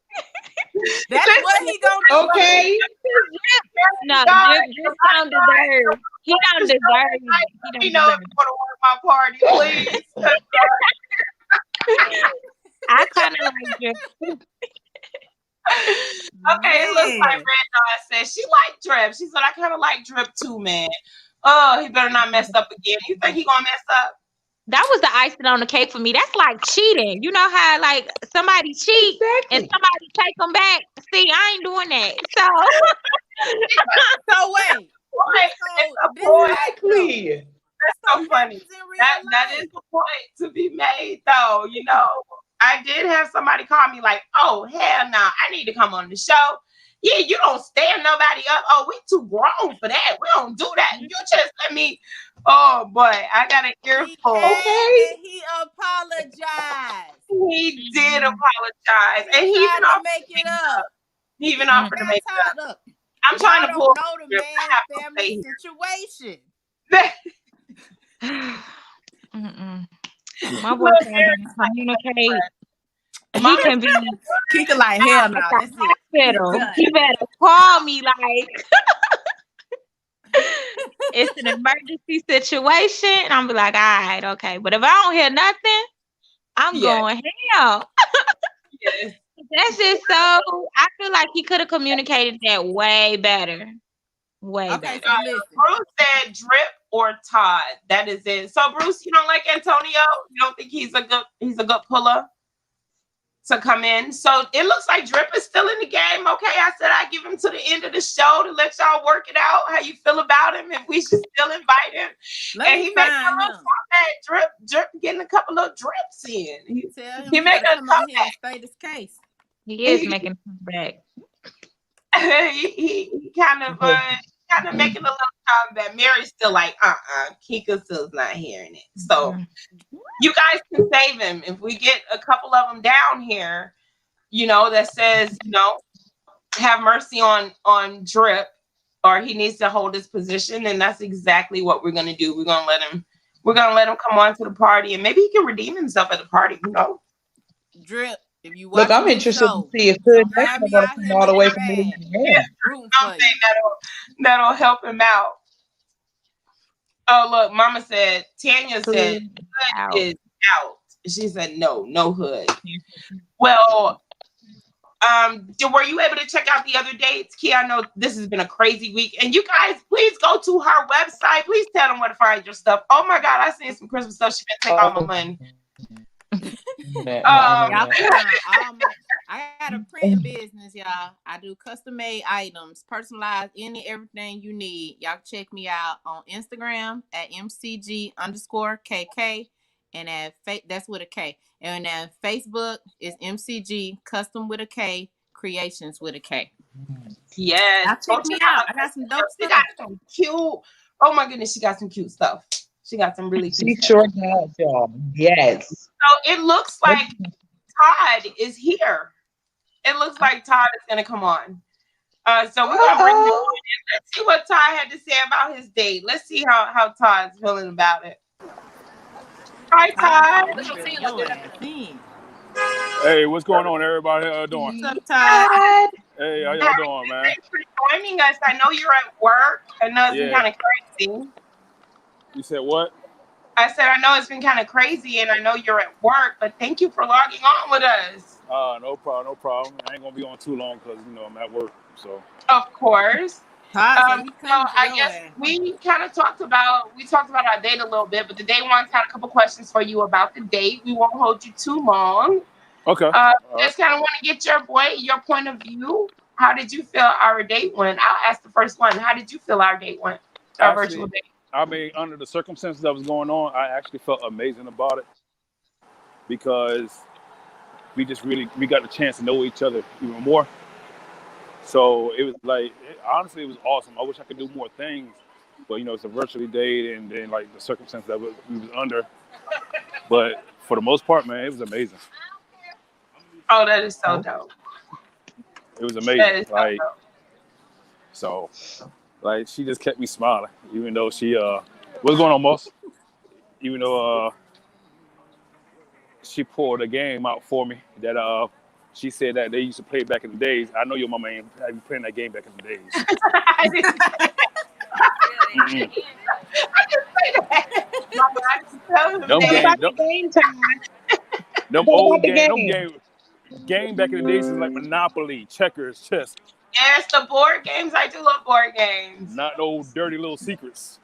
S5: That's what he gonna do.
S1: Okay.
S4: No, Drip don't deserve. He don't deserve it.
S2: You know, if you want to work my party, please.
S4: I kind of like Drip.
S2: Okay, it looks like Red Dawn said she liked Drip. She said, I kind of like Drip too, man. Oh, he better not mess up again. You think he gonna mess up?
S4: That was the icing on the cake for me. That's like cheating. You know how like somebody cheat and somebody take them back? See, I ain't doing that.
S5: So wait.
S1: Exactly.
S2: That's so funny. That is the point to be made, though. You know, I did have somebody call me like, oh, hell no, I need to come on the show. Yeah, you don't stand nobody up. Oh, we too grown for that. We don't do that. You just let me. Oh boy, I got an earful.
S5: Okay. He apologized.
S2: He did apologize, and he even offered
S5: to make it up.
S2: He even offered to make it up. I'm trying to pull
S5: know the man's family situation.
S4: My boyfriend can communicate. He can be
S5: Kika like hell no. That's it.
S4: He better call me like it's an emergency situation. And I'm be like, all right, okay. But if I don't hear nothing, I'm going hell.
S2: Yes.
S4: That's just so. I feel like he could have communicated that way better. Way better.
S2: So Bruce said Drip or Todd. That is it. So Bruce, you don't like Antonio? You don't think he's a good puller to come in? So it looks like Drip is still in the game. Okay, I said I'd give him to the end of the show to let y'all work it out. How you feel about him? If we should still invite him? And he made a little comeback. Drip getting a couple of drips in. He making a comeback.
S5: State his case.
S4: He is making a comeback.
S2: he kind of making a little comeback. Mary's still like, Kika still's not hearing it. So you guys can save him. If we get a couple of them down here, you know, that says, you know, have mercy on Drip, or he needs to hold his position, and that's exactly what we're gonna do. We're gonna let him come on to the party, and maybe he can redeem himself at the party, you know.
S5: Drip. If you
S1: look, I'm interested to see if Hood is going to come all the way from Louisiana.
S2: Something that'll help him out. Oh, look, Mama said, Tanya said, Hood is out. She said no hood. Well, were you able to check out the other dates? Kia, I know this has been a crazy week. And you guys, please go to her website. Please tell them where to find your stuff. Oh my God, I seen some Christmas stuff. She better take all my money.
S5: Y'all can I got a printing business, y'all. I do custom made items, personalized everything you need. Y'all check me out on Instagram at MCG_KK, and at that's with a K. And then Facebook is MCG Custom with a K, Creations with a K.
S2: Yes.
S5: Y'all check me out. I got some dope
S2: She
S5: stuff.
S2: got some cute. Oh my goodness, she got some cute stuff. She got some really cute
S1: She
S2: stuff.
S1: sure does, y'all. Yes.
S2: So it looks like Todd is here. It looks like Todd is going to come on. So we're going to bring him on and let's see what Todd had to say about his date. Let's see how Todd's feeling about it. Hi, Todd.
S6: Hey, what's going on, everybody? How y'all doing?
S5: What's up, Todd?
S6: Hey, how y'all doing, man?
S2: Thanks for joining us. I know you're at work. I know it's been kind of crazy.
S6: You said what?
S2: I said, I know it's been kind of crazy and I know you're at work, but thank you for logging on with us.
S6: No problem. I ain't gonna be on too long because I'm at work. So
S2: of course.
S5: So
S2: I guess we talked about our date a little bit, but the day one's had a couple questions for you about the date. We won't hold you too long.
S6: Okay.
S2: Just kind of want to get your point of view. How did you feel our date went? I'll ask the first one. How did you feel our date went? Our virtual date.
S6: I mean, under the circumstances that was going on, I actually felt amazing about it because we got the chance to know each other even more. So it was like, honestly, it was awesome. I wish I could do more things, but it's a virtual date and then like the circumstances that we was under. But for the most part, man, it was amazing.
S2: Oh, that is so dope.
S6: It was amazing.
S2: That is so dope.
S6: So, she just kept me smiling, even though she what's going on, boss? Even though she pulled a game out for me that she said that they used to play back in the days. I know your mama ain't been playing that game back in the days.
S2: I didn't say that. Game
S6: back in the days is like Monopoly, checkers, chess.
S2: Yes, the board games. I do love board games.
S6: Not no dirty little secrets.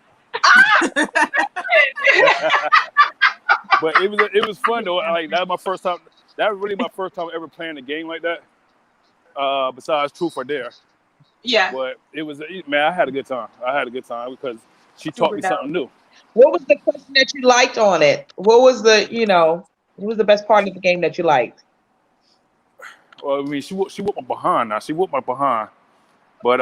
S6: But it was fun though. Like that was my first time. That was really my first time ever playing a game like that. Besides Truth or Dare.
S2: Yeah.
S6: But it was I had a good time. Because she taught me something new.
S1: What was the question that you liked on it? What was the best part of the game that you liked?
S6: Well, I mean, she whooped my behind now. She whooped my behind. But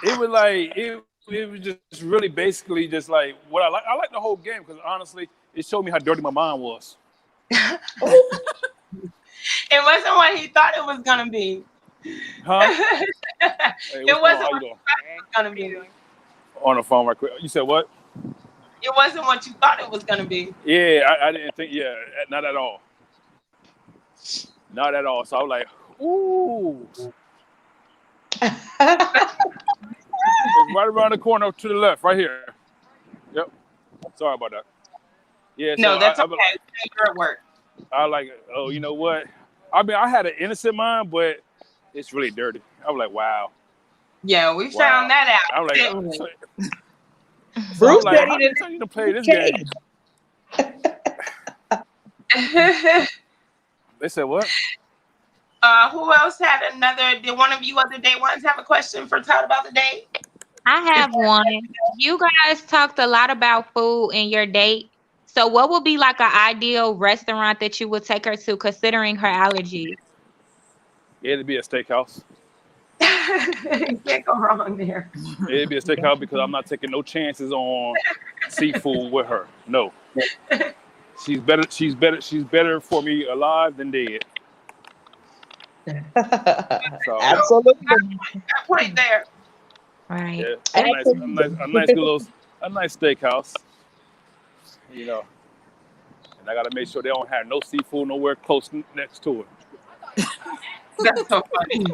S6: it was like it was just really basically just like what I like. I like the whole game because honestly, it showed me how dirty my mind was.
S2: It wasn't what he thought it was gonna be.
S6: Huh? Hey,
S2: it wasn't what you thought it was gonna be.
S6: On the phone right quick. You said what?
S2: It wasn't what you thought it was gonna be.
S6: Yeah, I didn't think. Yeah, not at all. Not at all. So I was like, ooh. It's right around the corner to the left, right here. Yep. Sorry about that. Yeah.
S2: No, that's okay. You're at work.
S6: I like it. Oh, you know what? I mean, I had an innocent mind, but it's really dirty. I was like, wow.
S2: Yeah, we found that out.
S6: I was like,
S1: Bruce
S6: said
S1: he didn't
S6: tell you to play this game. They said what?
S2: Who else had another? Did one of you other day ones have a question for Todd about the date?
S4: I have one. You guys talked a lot about food in your date. So what would be like an ideal restaurant that you would take her to considering her allergies?
S6: It'd be a steakhouse.
S2: You can't go wrong there.
S6: It'd be a steakhouse because I'm not taking no chances on seafood with her. No. She's better for me alive than dead. So,
S1: absolutely.
S2: That point there.
S4: Right.
S6: Yeah, a nice steakhouse. And I gotta make sure they don't have no seafood nowhere close next to it.
S2: That's so funny.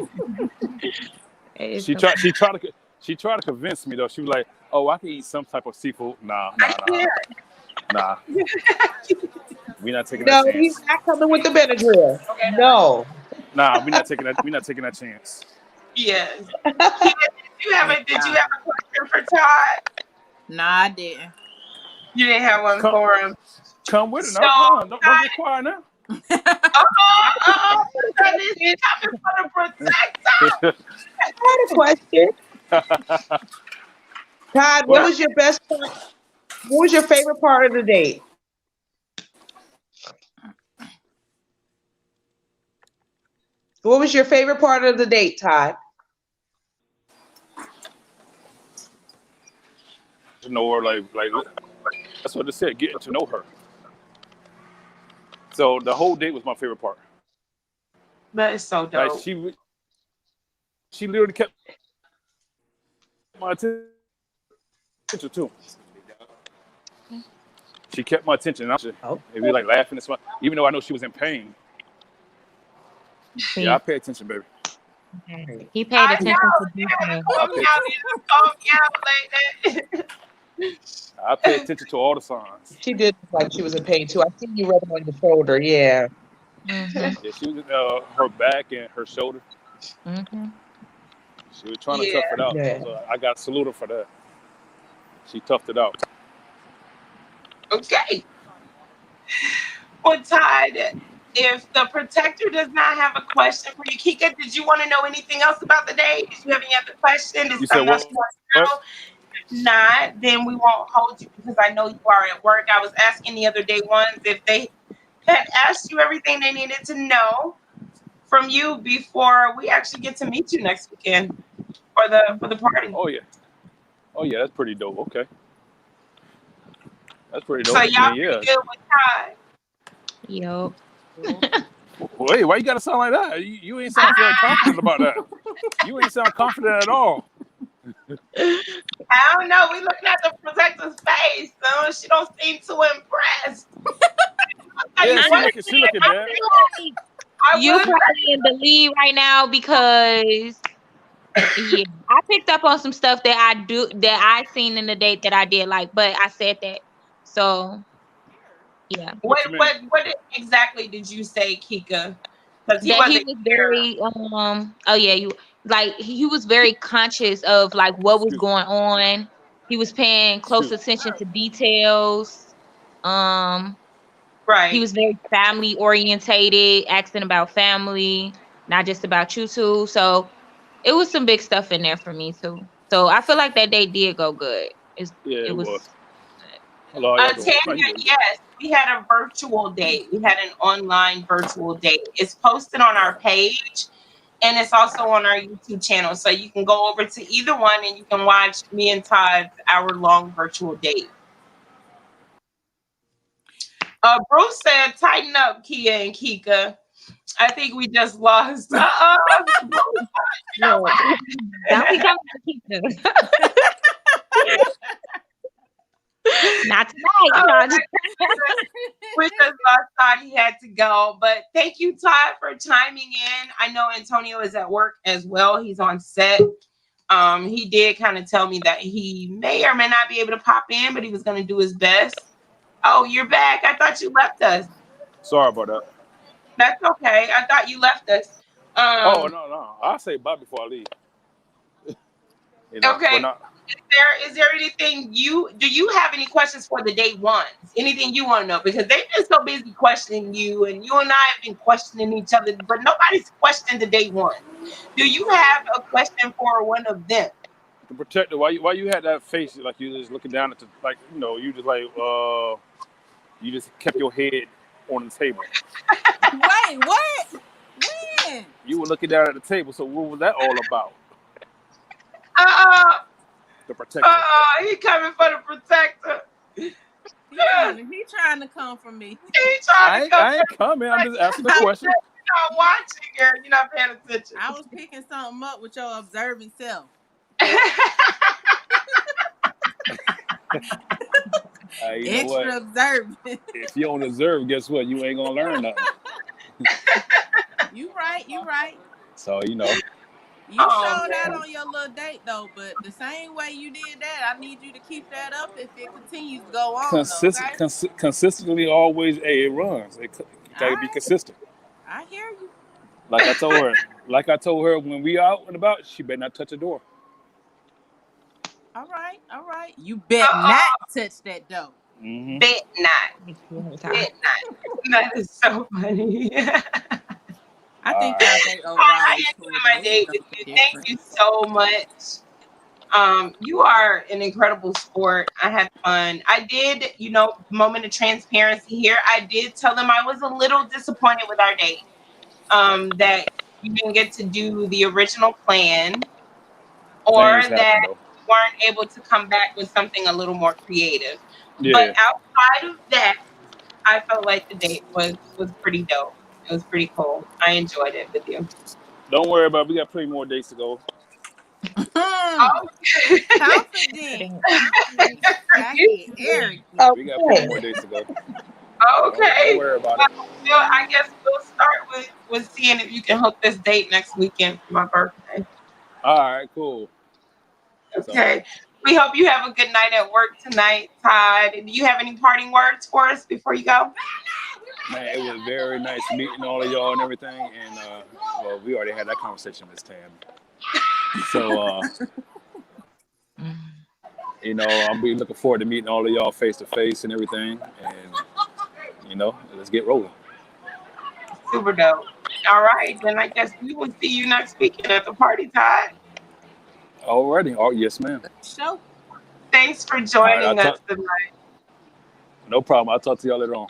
S6: She tried to convince me though. She was like, "Oh, I can eat some type of seafood." Nah. Nah, we not taking
S1: No,
S6: that
S1: he's
S6: chance.
S1: not coming with the Benadryl. No.
S6: Nah, we not taking that. We not taking that chance.
S2: Yes. Kia, did you have a question for Todd?
S5: Nah, I didn't.
S2: You didn't have one
S6: Come,
S2: for him.
S6: come with it.
S2: So,
S6: No, don't get quiet now.
S2: He's coming for the protector.
S1: I had a question. Todd, what
S6: Well,
S1: was your best part? What was your favorite part of the date? What was your favorite part of the date, Todd?
S6: to know her, like that's what I said. Getting to know her. So the whole date was my favorite part.
S2: That is so
S6: Like
S2: dope.
S6: she literally kept my attention too. She kept my attention.
S1: Oh.
S6: If you like laughing and smiling, even though I know she was in pain. Yeah, I pay attention, baby.
S4: He paid
S2: I
S4: attention
S2: know.
S4: to detail.
S2: Calm down like that.
S6: I pay attention to all the signs.
S1: She did look like she was in pain too. I see you rubbing on your shoulder. Yeah.
S4: Mm-hmm.
S6: Yeah, she was her back and her shoulder.
S4: Mm-hmm.
S6: She was trying to tough it out.
S1: Yeah.
S6: So I got to salute her for that. She toughed it out.
S2: Okay. Well, Todd, if the protector does not have a question for you, Kika, did you want to know anything else about the day? Did you have any other question? Is
S6: You
S2: something
S6: said
S2: else you want to know? If not, then we won't hold you because I know you are at work. I was asking the other day ones if they had asked you everything they needed to know from you before we actually get to meet you next weekend for the party.
S6: Oh yeah, that's pretty dope. Okay, that's pretty dope.
S2: So y'all
S6: Yeah.
S2: pretty good with Todd.
S4: Yup.
S6: Wait, why you gotta sound like that? You ain't sound very confident about that. You ain't sound confident at all.
S2: I don't know. We looking at the protector's face, so she don't seem too impressed.
S6: Yeah, she looking bad.
S4: You probably in the lead right now because yeah, I picked up on some stuff that I seen in the date that I did like, but I said that. So yeah.
S2: What
S6: you mean?
S2: exactly did you say, Kika? Because he
S4: That he
S2: wasn't
S4: was
S2: here.
S4: very oh yeah, he was very conscious of like what was going on. He was paying close attention to details.
S2: Right.
S4: He was very family orientated, asking about family, not just about you two. So it was some big stuff in there for me too. So I feel like that day did go good.
S6: Yeah, it was.
S4: was.
S6: Hello,
S2: Tanya, yes, we had a virtual date. We had an online virtual date. It's posted on our page and it's also on our YouTube channel. So you can go over to either one and you can watch me and Todd's hour-long virtual date. Bruce said, tighten up, Kia and Kika. I think we just lost.
S4: No, don't be coming to Kika. Not tonight.
S2: We just lost Todd. He had to go. But thank you, Todd, for chiming in. I know Antonio is at work as well. He's on set. He did kind of tell me that he may or may not be able to pop in, but he was going to do his best. Oh, you're back. I thought you left us.
S6: Sorry about that.
S2: That's okay. I thought you left us.
S6: No. I'll say bye before I leave.
S2: Okay. Is there anything do you have any questions for the day ones? Anything you want to know? Because they've been so busy questioning you, and you and I have been questioning each other, but nobody's questioned the day one. Do you have a question for one of them?
S6: The protector, why you had that face like you just looking down at you just like you just kept your head on the table.
S5: Wait, what? When?
S6: You were looking down at the table, so what was that all about? The protector.
S2: He coming for the protector.
S5: He trying to come for me.
S6: I ain't coming. I'm just asking the question.
S2: You're not watching, girl. You're not paying attention.
S5: I was picking something up with your observant self.
S6: You know
S5: Extra observant.
S6: If you don't observe, guess what? You ain't gonna learn nothing.
S5: You right.
S6: So
S5: You
S2: Oh,
S5: showed out
S2: man.
S5: on your little date though, but the same way you did that, I need you to keep that up if it continues to go on though, okay?
S6: Consistently, always, hey, it runs. It
S5: All
S6: gotta be
S5: right,
S6: consistent.
S5: I hear you.
S6: Like I told her, when we out and about, she better not touch the door.
S5: All right, all right. You bet not
S2: Uh-oh.
S5: touch that dough.
S6: Mm-hmm.
S2: Bet not.
S4: Ty.
S2: Bet not. That is so funny.
S5: I
S6: All
S5: think
S6: right.
S5: y'all date
S2: I
S5: overall was
S2: enjoyed
S5: cool
S2: my
S5: though. It was
S2: date with
S5: something
S2: you. Thank
S5: different.
S2: you so much. You are an incredible sport. I had fun. I did, moment of transparency here. I did tell them I was a little disappointed with our date. That you didn't get to do the original plan, or
S6: Things
S2: that
S6: happen though.
S2: you weren't able to come back with something a little more creative. But
S6: Yeah.
S2: outside of that, I felt like the date was pretty dope. It was pretty cool. I enjoyed it with you.
S6: Don't worry about it. We got plenty more days to go.
S5: Hmm. Confident. Confident. I hear Eric.
S6: We got plenty
S1: Okay.
S6: more days to go. Don't
S2: Okay.
S6: worry about it.
S2: Well, I guess we'll start with seeing if you can hook this date next weekend for my birthday.
S6: All right, cool. So,
S2: Okay. We hope you have a good night at work tonight, Todd. Do you have any parting words for us before you go?
S6: man, it was very nice meeting all of y'all and everything. And well, we already had that conversation, Miss Tam. So, I'll be looking forward to meeting all of y'all face to face and everything. And let's get rolling.
S2: Super dope. All right. Then I guess we will see you next weekend at the party, Todd.
S6: Alrighty. Oh, yes, ma'am.
S5: Show.
S2: Thanks for
S6: All right,
S2: joining us tonight.
S6: no problem. I'll talk to y'all later on.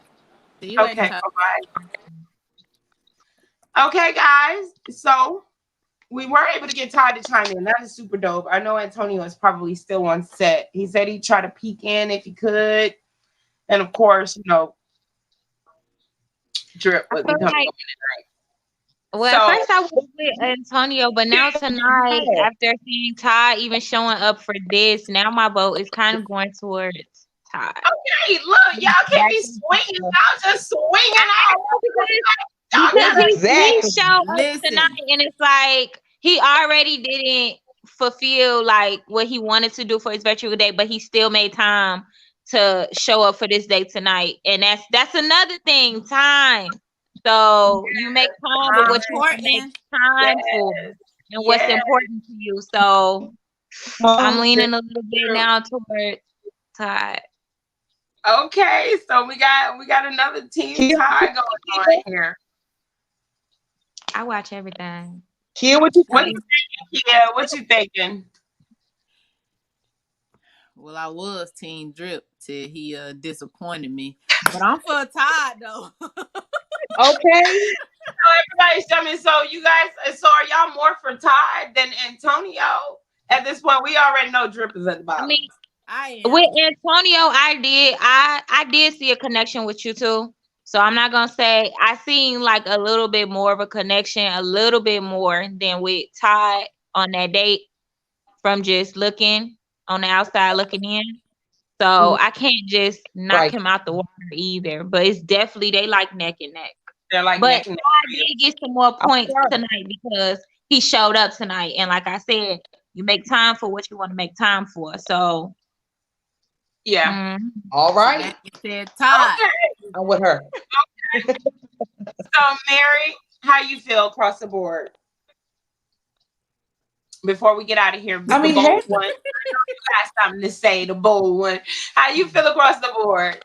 S5: See you later.
S2: Okay.
S5: Todd.
S2: Bye-bye. Okay, guys. So we were able to get Todd to chime in. That is super dope. I know Antonio is probably still on set. He said he'd try to peek in if he could. And of course, Drip was
S4: feel
S2: coming
S4: like-
S2: over tonight.
S4: Well,
S2: So-
S4: at first I was with Antonio, but now tonight, after seeing Ty even showing up for this, now my vote is kind of going towards Ty.
S2: Okay, look, y'all can't be swinging. Y'all just swinging out. Y'all
S4: Because
S2: gotta-
S4: he
S1: Exactly.
S4: showed up
S5: Listen.
S4: tonight, and it's like he already didn't fulfill like what he wanted to do for his virtual day, but he still made time to show up for this day tonight, and that's another thing, time. So you make time with what you want to make time for, and what's
S2: Yes.
S4: important to you. So I'm leaning a little bit now towards Ty.
S2: Okay, so we got another team tie going on here.
S4: I watch everything.
S1: Hear what you
S2: What
S1: think.
S2: you thinking, Kia? What you thinking?
S5: Well, I was Team Drip till he disappointed me. But I'm for Todd though.
S1: Okay.
S2: Everybody's jumping. So you guys, so are y'all more for Todd than Antonio? At this point, we already know Drip is at the bottom.
S4: I mean,
S5: I am.
S4: with Antonio, I did see a connection with you too. So I'm not gonna say I seen like a little bit more of a connection, a little bit more than with Todd on that date from just looking on the outside looking in. So I can't just knock
S1: Right.
S4: him out the water either. But it's definitely they like neck and neck.
S2: They're like
S4: But
S2: neck and neck for
S4: Todd
S2: you.
S4: did get some more points
S1: sorry.
S4: tonight because he showed up tonight. And like I said, you make time for what you want to make time for. So
S2: Yeah.
S1: All right.
S5: You said Todd.
S2: Okay.
S1: I'm with her.
S2: So Mary, how you feel across the board? Before we get out of here,
S1: I mean,
S2: the bold
S1: hey.
S2: one. You got something to say, the bold one. How you feel across the board?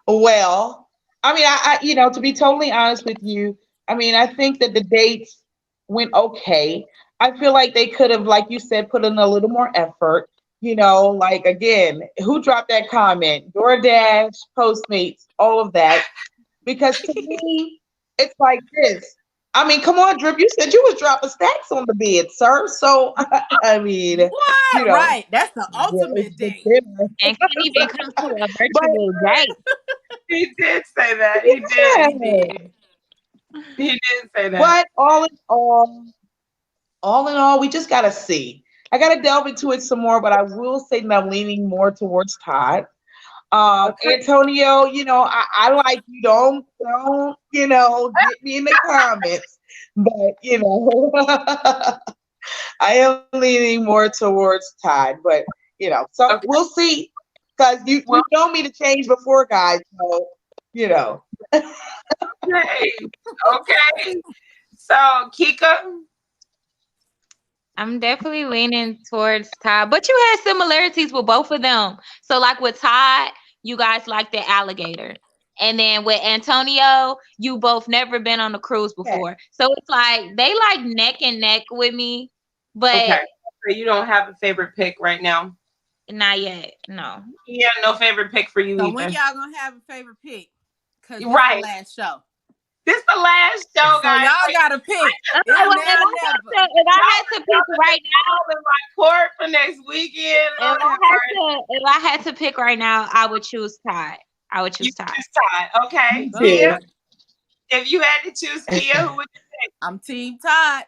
S1: Well, I mean, I to be totally honest with you, I mean, I think that the dates went okay. I feel like they could have, like you said, put in a little more effort. Like again, who dropped that comment? DoorDash, Postmates, all of that. Because to me, it's like this. I mean, come on, Drip. You said you was dropping stacks on the bed, sir. So I mean,
S5: What? Right. That's the ultimate
S1: it's
S5: date.
S1: different.
S4: and can even come to a virtual date.
S2: He did say that. He did. He did say that.
S1: But all in all, we just gotta see. I gotta delve into it some more, but I will say that I'm leaning more towards Todd.
S2: Okay.
S1: Antonio, I like you. Don't, get me in the comments. But, I am leaning more towards Todd. But, so
S2: Okay.
S1: we'll see. Because you
S2: Well,
S1: know me to change before, guys. So,
S2: okay. Okay. So, Kika,
S4: I'm definitely leaning towards Todd, but you had similarities with both of them. So, like with Todd, you guys like the alligator. And then with Antonio, you both never been on a cruise
S1: okay.
S4: before. So it's like they like neck and neck with me, but
S2: okay. So you don't have a favorite pick right now.
S4: not yet. No.
S2: Yeah, no favorite pick for you
S5: So
S2: either.
S5: when y'all gonna have a favorite pick? Cause this
S2: Right.
S5: the last show.
S2: This the last show,
S5: So
S2: guys.
S5: y'all gotta pick. It's
S4: Well,
S5: now or never.
S4: if I had to pick right now,
S2: in my court for next weekend. Lord have mercy.
S4: if I had to pick right now, I would choose Todd. I would
S2: You
S4: choose Todd.
S2: choose Todd. Okay.
S1: Me
S2: Kia,
S1: too.
S2: if you had to choose Kia, who would you pick?
S5: I'm Team Todd.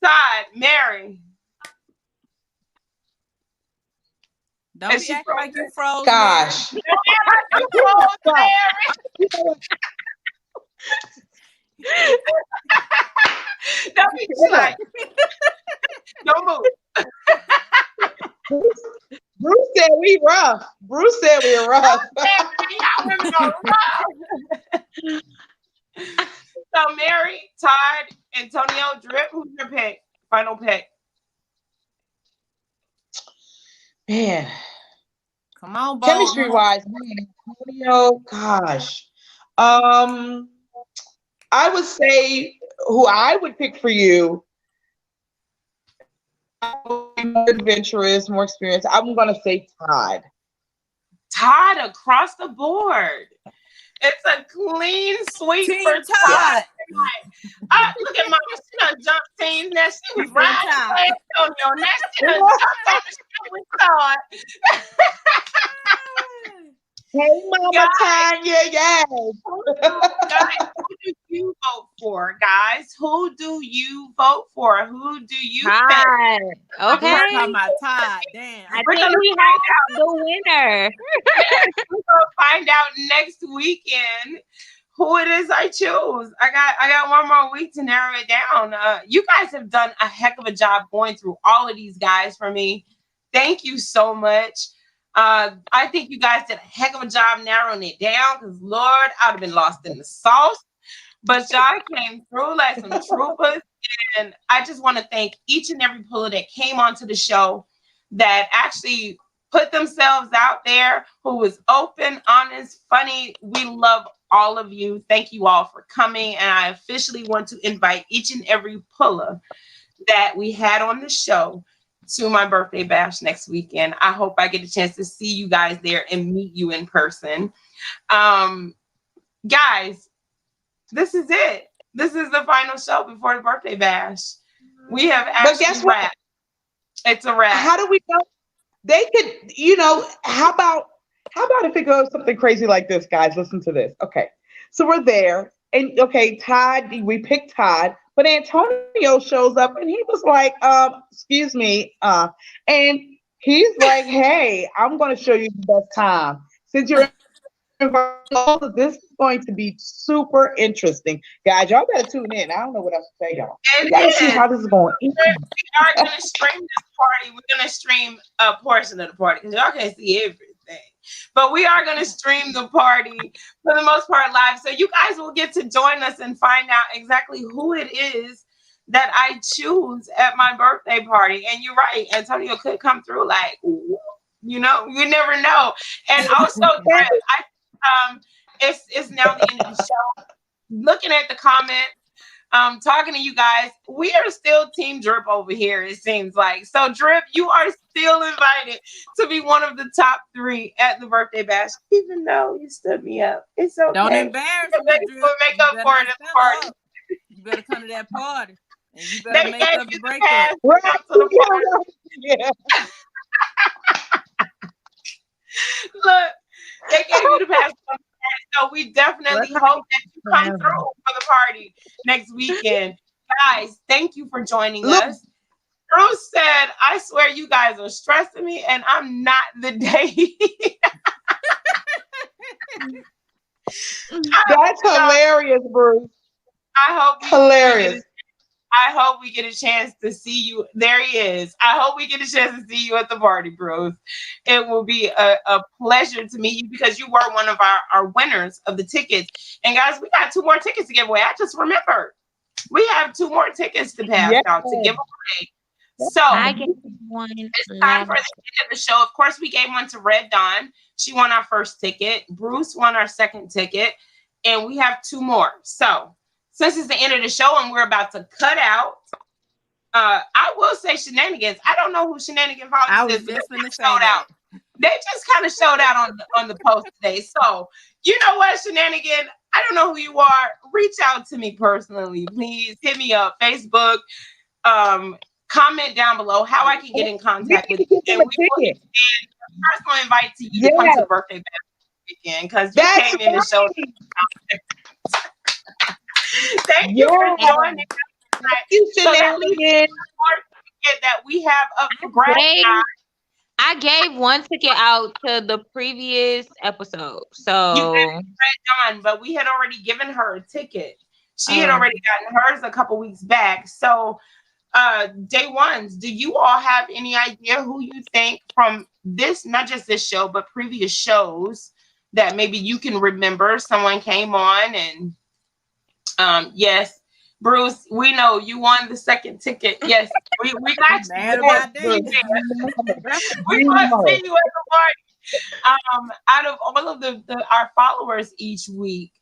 S2: Todd, Mary.
S5: Don't
S2: Is
S5: be
S2: she
S5: acting like you froze.
S1: Gosh.
S2: You close, Mary. Don't be like, don't move.
S1: Bruce said we rough. Bruce said we rough.
S2: Y'all women are rough. So Mary, Todd, Antonio, Drip, who's your pick? Final pick.
S1: Man,
S5: Come on, boy.
S1: chemistry wise, man, Antonio, gosh. I would say who I would pick for you, more adventurous, more experienced. I'm gonna say Todd.
S2: Todd across the board. It's a clean sweep
S5: Team
S2: for Todd.
S5: Todd.
S2: Look at Mama. She done jumped teams. Now she was
S5: Team
S2: riding
S5: Todd.
S2: for Antonio. Now she done jumped on the shit with Todd.
S1: Hey, Mama
S2: Guys.
S1: Tanya, yes.
S2: Guys, who do you vote for, guys? Who do you vote for? Who do you pick?
S4: Todd.
S5: We're
S4: Okay.
S5: talking about Todd. Damn.
S4: I
S2: We're
S4: think
S2: gonna
S4: we have the winner.
S2: We're gonna find out next weekend who it is I choose. I got one more week to narrow it down. You guys have done a heck of a job going through all of these guys for me. Thank you so much. I think you guys did a heck of a job narrowing it down because Lord, I'd have been lost in the sauce. But y'all came through like some troopers. And I just want to thank each and every puller that came onto the show that actually put themselves out there, who was open, honest, funny. We love all of you. Thank you all for coming. And I officially want to invite each and every puller that we had on the show to my birthday bash next weekend. I hope I get a chance to see you guys there and meet you in person. Guys, this is it. This is the final show before the birthday bash. We have actually
S1: guess what?
S2: wrapped. It's a wrap.
S1: How do we know? They could, how about if it goes something crazy like this, guys? Listen to this. Okay. So we're there. And okay, Todd, we picked Todd, but Antonio shows up and he was like, excuse me. And he's like, hey, I'm going to show you the best time. Since you're involved, this is going to be super interesting. Guys, y'all better tune in. I don't know what else to say, y'all. You gotta see how this is going.
S2: We are going to stream this party. We're going to stream a portion of the party because y'all can't see everything. But we are going to stream the party for the most part live. So you guys will get to join us and find out exactly who it is that I choose at my birthday party. And you're right, Antonio could come through like, you never know. And also, it's now the end of the show. Looking at the comments, talking to you guys, we are still Team Drip over here, it seems like. So Drip, you are still invited to be one of the top 3 at the birthday bash, even though you stood me up. It's okay.
S5: Don't embarrass me, Drip.
S2: We'll make up for it at the party.
S5: You better come to that party. And you better
S2: They
S5: make
S2: gave
S5: up the
S2: you the
S5: breakup.
S2: pass
S1: Right.
S2: to the party.
S1: Yeah.
S2: Look, they gave you the pass. So we definitely hope that you come through for the party next weekend. Guys, thank you for joining us. Bruce said, I swear you guys are stressing me and I'm not the day.
S1: That's hilarious, Bruce.
S2: I hope
S1: Hilarious.
S2: I hope we get a chance to see you. There he is. I hope we get a chance to see you at the party, Bruce. It will be a pleasure to meet you because you were one of our winners of the tickets. And guys, we got 2 more tickets to give away. I just remembered. We have 2 more tickets to pass out to give away. So
S4: I gave one.
S2: it's time for the end of the show. Of course, we gave one to Red Dawn. She won our first ticket. Bruce won our second ticket. And we have 2 more. So since it's the end of the show and we're about to cut out, I will say Shenanigans. I don't know who Shenanigans
S5: I
S2: Volumes
S5: was
S2: is, but
S5: just
S2: they
S5: gonna say
S2: showed
S5: that.
S2: out. They just kind of showed out on the post today. So you know what, Shenanigans? I don't know who you are. Reach out to me personally, please. Hit me up, Facebook. Comment down below how I can get in contact with you. And we will extend a personal invite to you to come to the birthday bash weekend because you
S1: That's
S2: came in and showed. Thank you
S1: Yeah.
S2: for joining us tonight.
S1: You
S2: So that leaves
S1: Shenanigans.
S2: one ticket that we have up for grabs.
S4: I gave one ticket out to the previous episode.
S2: You
S4: So
S2: gave Red Dawn, but we had already given her a ticket. She had
S4: Oh.
S2: already gotten hers a couple weeks back. So day ones, do you all have any idea who you think from this, not just this show, but previous shows that maybe you can remember someone came on and yes, Bruce, we know you won the second ticket. Yes, we got you.
S5: Mad about that.
S2: We must see you at the party. Out of all of our followers each week,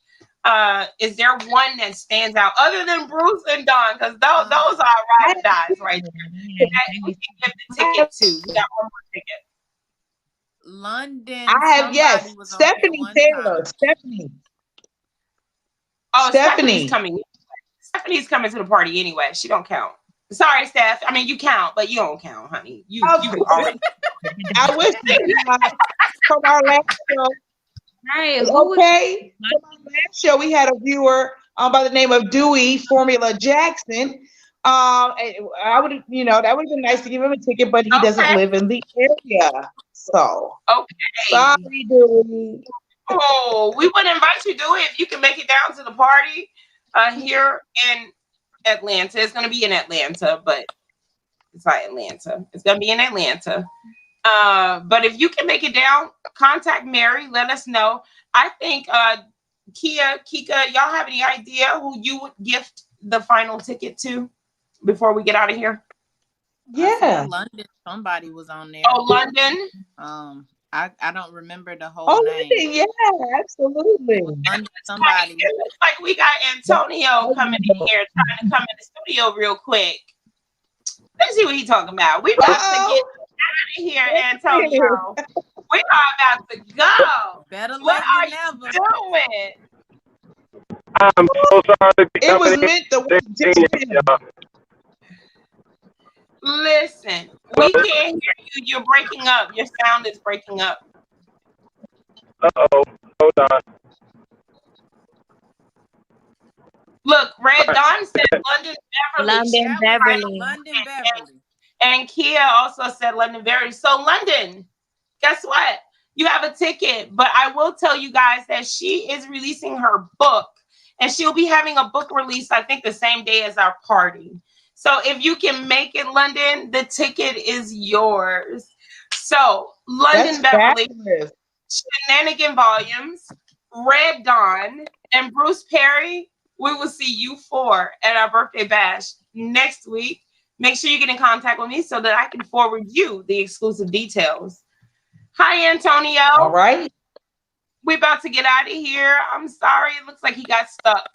S2: is there one that stands out other than Bruce and Don? Because those are ride or dies right there. That we can give the ticket to. We got one more ticket.
S5: London.
S1: I have, yes,
S5: somebody was on here
S1: Stephanie
S5: one
S1: Taylor.
S5: time.
S1: Stephanie.
S2: Oh,
S1: Stephanie.
S2: Stephanie's coming. Stephanie coming to the party anyway. She don't count. Sorry, Steph. I mean, you count, but you don't count, honey. You already.
S1: I wish from our last show.
S4: Right. Who was
S1: Okay. From our last show, we had a viewer by the name of Dewey Formula Jackson. I would, that would have been nice to give him a ticket, but he doesn't
S2: Okay.
S1: live in the area. So
S2: Okay.
S1: sorry, Dewey.
S2: Oh, we would invite you to do it if you can make it down to the party here in Atlanta. It's going to be in Atlanta, but it's not Atlanta. It's going to be in Atlanta. But if you can make it down, contact Mary. Let us know. I think Kika, y'all have any idea who you would gift the final ticket to before we get out of here?
S5: I said
S1: Yeah.
S5: London. Somebody was on there.
S2: Oh, London.
S5: I don't remember the whole
S1: Oh,
S5: name.
S1: yeah, absolutely.
S5: London, somebody.
S2: It looks like we got Antonio coming in here trying to come in the studio real quick. Let's see what he's talking about. We about to get out of here, Antonio. We are about to go.
S5: Better
S2: What
S5: late
S2: are
S5: than
S2: you
S5: never.
S2: doing?
S7: I'm so sorry to be
S1: It was
S7: coming
S1: meant to
S7: in.
S1: just
S7: y'all.
S2: Listen, we can't hear you. You're breaking up. Your sound is breaking up.
S7: Uh-oh. Hold on.
S2: Look, Red Dawn said London Beverly.
S4: London
S5: That was
S4: Beverly?
S5: London Beverly.
S2: And Kia also said London Beverly. So London, guess what? You have a ticket, but I will tell you guys that she is releasing her book, and she'll be having a book release, I think, the same day as our party. So if you can make it, London, the ticket is yours. So London Beverly,
S1: fabulous.
S2: Shenanigan Volumes, Red Dawn, and Bruce Perry. We will see you 4 at our birthday bash next week. Make sure you get in contact with me so that I can forward you the exclusive details. Hi, Antonio.
S1: All right.
S2: We're about to get out of here. I'm sorry. It looks like he got stuck.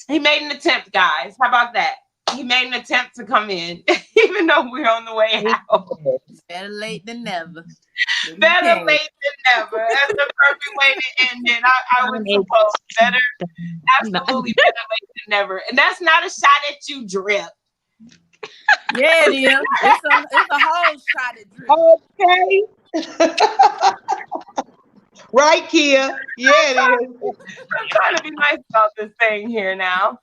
S2: He made an attempt, guys. How about that? He made an attempt to come in, even though we're on the way out.
S5: Better late than never.
S2: Better late than never. That's the perfect way to end it. I would suppose better, absolutely better late than never. And that's not a shot at you, Drip.
S5: Yeah, it is. It's a whole shot at drip.
S1: Okay. Right, Kia. Yeah, it is.
S2: I'm trying to be nice about this thing here now.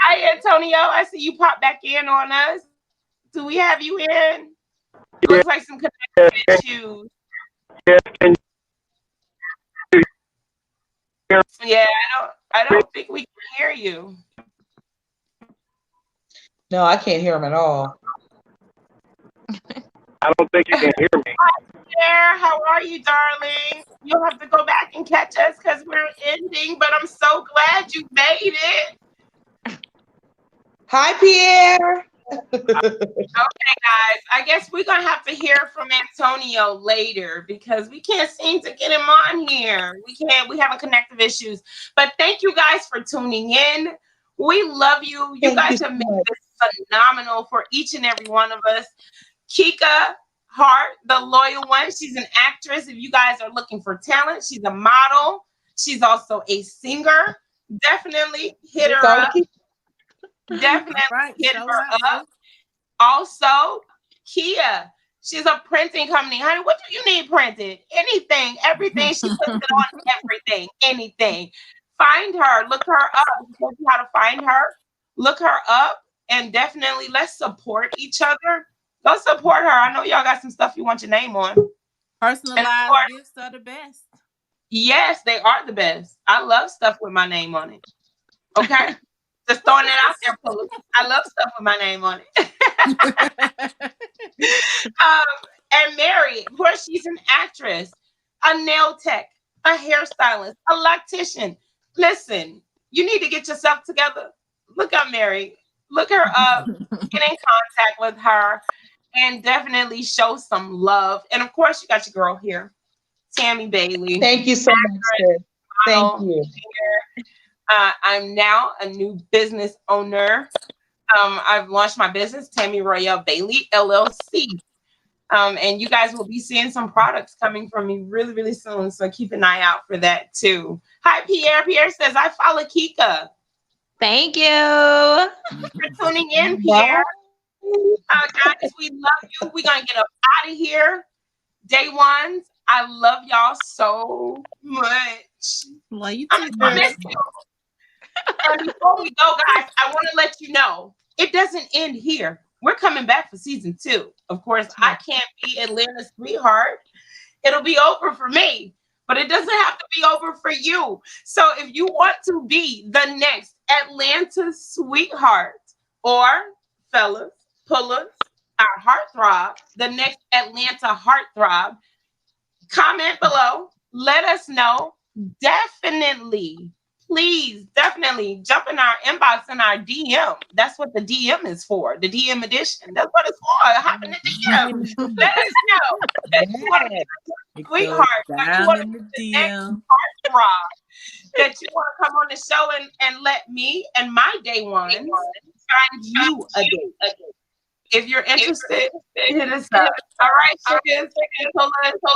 S2: Hi, Antonio. I see you pop back in on us. Do we have you in? Looks like some connection issues.
S7: Yes, can
S2: Yeah, I don't think we can hear you.
S1: No, I can't hear him at all.
S7: I don't think you can hear me.
S2: Pierre, how are you, darling? You'll have to go back and catch us because we're ending, but I'm so glad you made it.
S1: Hi, Pierre.
S2: Okay, guys, I guess we're going to have to hear from Antonio later because we can't seem to get him on here. We having connective issues. But thank you guys for tuning in. We love you. You guys have made this phenomenal for each and every one of us. Kika Hart, the loyal one, she's an actress. If you guys are looking for talent, she's a model. She's also a singer. Definitely hit her up. Definitely hit her up. Also, Kia, she's a printing company. Honey, what do you need printed? Anything, everything. She puts it on everything, anything. Find her, look her up. Show you how to find her. Look her up, and definitely let's support each other. Go support her. I know y'all got some stuff you want your name on.
S5: Personalized gifts are the best.
S2: Yes, they are the best. I love stuff with my name on it. Okay? Just throwing it out there, Pooh. I love stuff with my name on it. And Mary, of course, she's an actress, a nail tech, a hairstylist, a loctician. Listen, you need to get yourself together. Look up Mary. Look her up. Get in contact with her. And definitely show some love. And of course, you got your girl here, Tammy Bailey.
S1: Thank you so much, sis. Thank you.
S2: I'm now a new business owner. I've launched my business, Tammy Royale Bailey, LLC. And you guys will be seeing some products coming from me really, really soon. So keep an eye out for that too. Hi, Pierre. Pierre says, I follow Kika.
S4: Thank you
S2: for tuning in, Pierre. Guys, we love you. We're going to get up out of here. Day ones, I love y'all so much.
S5: Well, you
S2: I'm going to miss you. And before we go, guys, I want to let you know, it doesn't end here. We're coming back for season 2. Of course, I can't be Atlanta's sweetheart. It'll be over for me, but it doesn't have to be over for you. So if you want to be the next Atlanta sweetheart, or fellas, pullers, our heartthrob, the next Atlanta heartthrob, comment below. Let us know. Definitely, please, definitely jump in our inbox in our DM. That's what the DM is for. The DM edition. That's what it's for. Hop in the DM. Let us know that you want to be a sweetheart. That you want to be the next heartthrob. That you want to come on the show and let me and my day ones find you a date. If you're interested, hit us up. All right, sugars.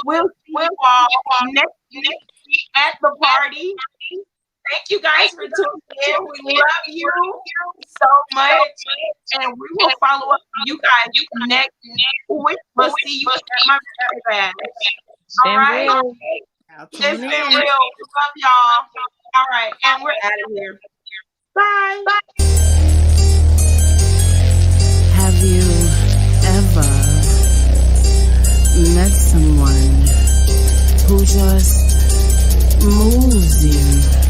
S2: We'll see you all next week at the party. Thank you guys for tuning in. We love you so much. And we will follow up with you guys next week. We'll see you at my back. All right? It's been real. We love y'all. All right. And we're out of here. Bye.
S3: Have you ever met someone who just moves you?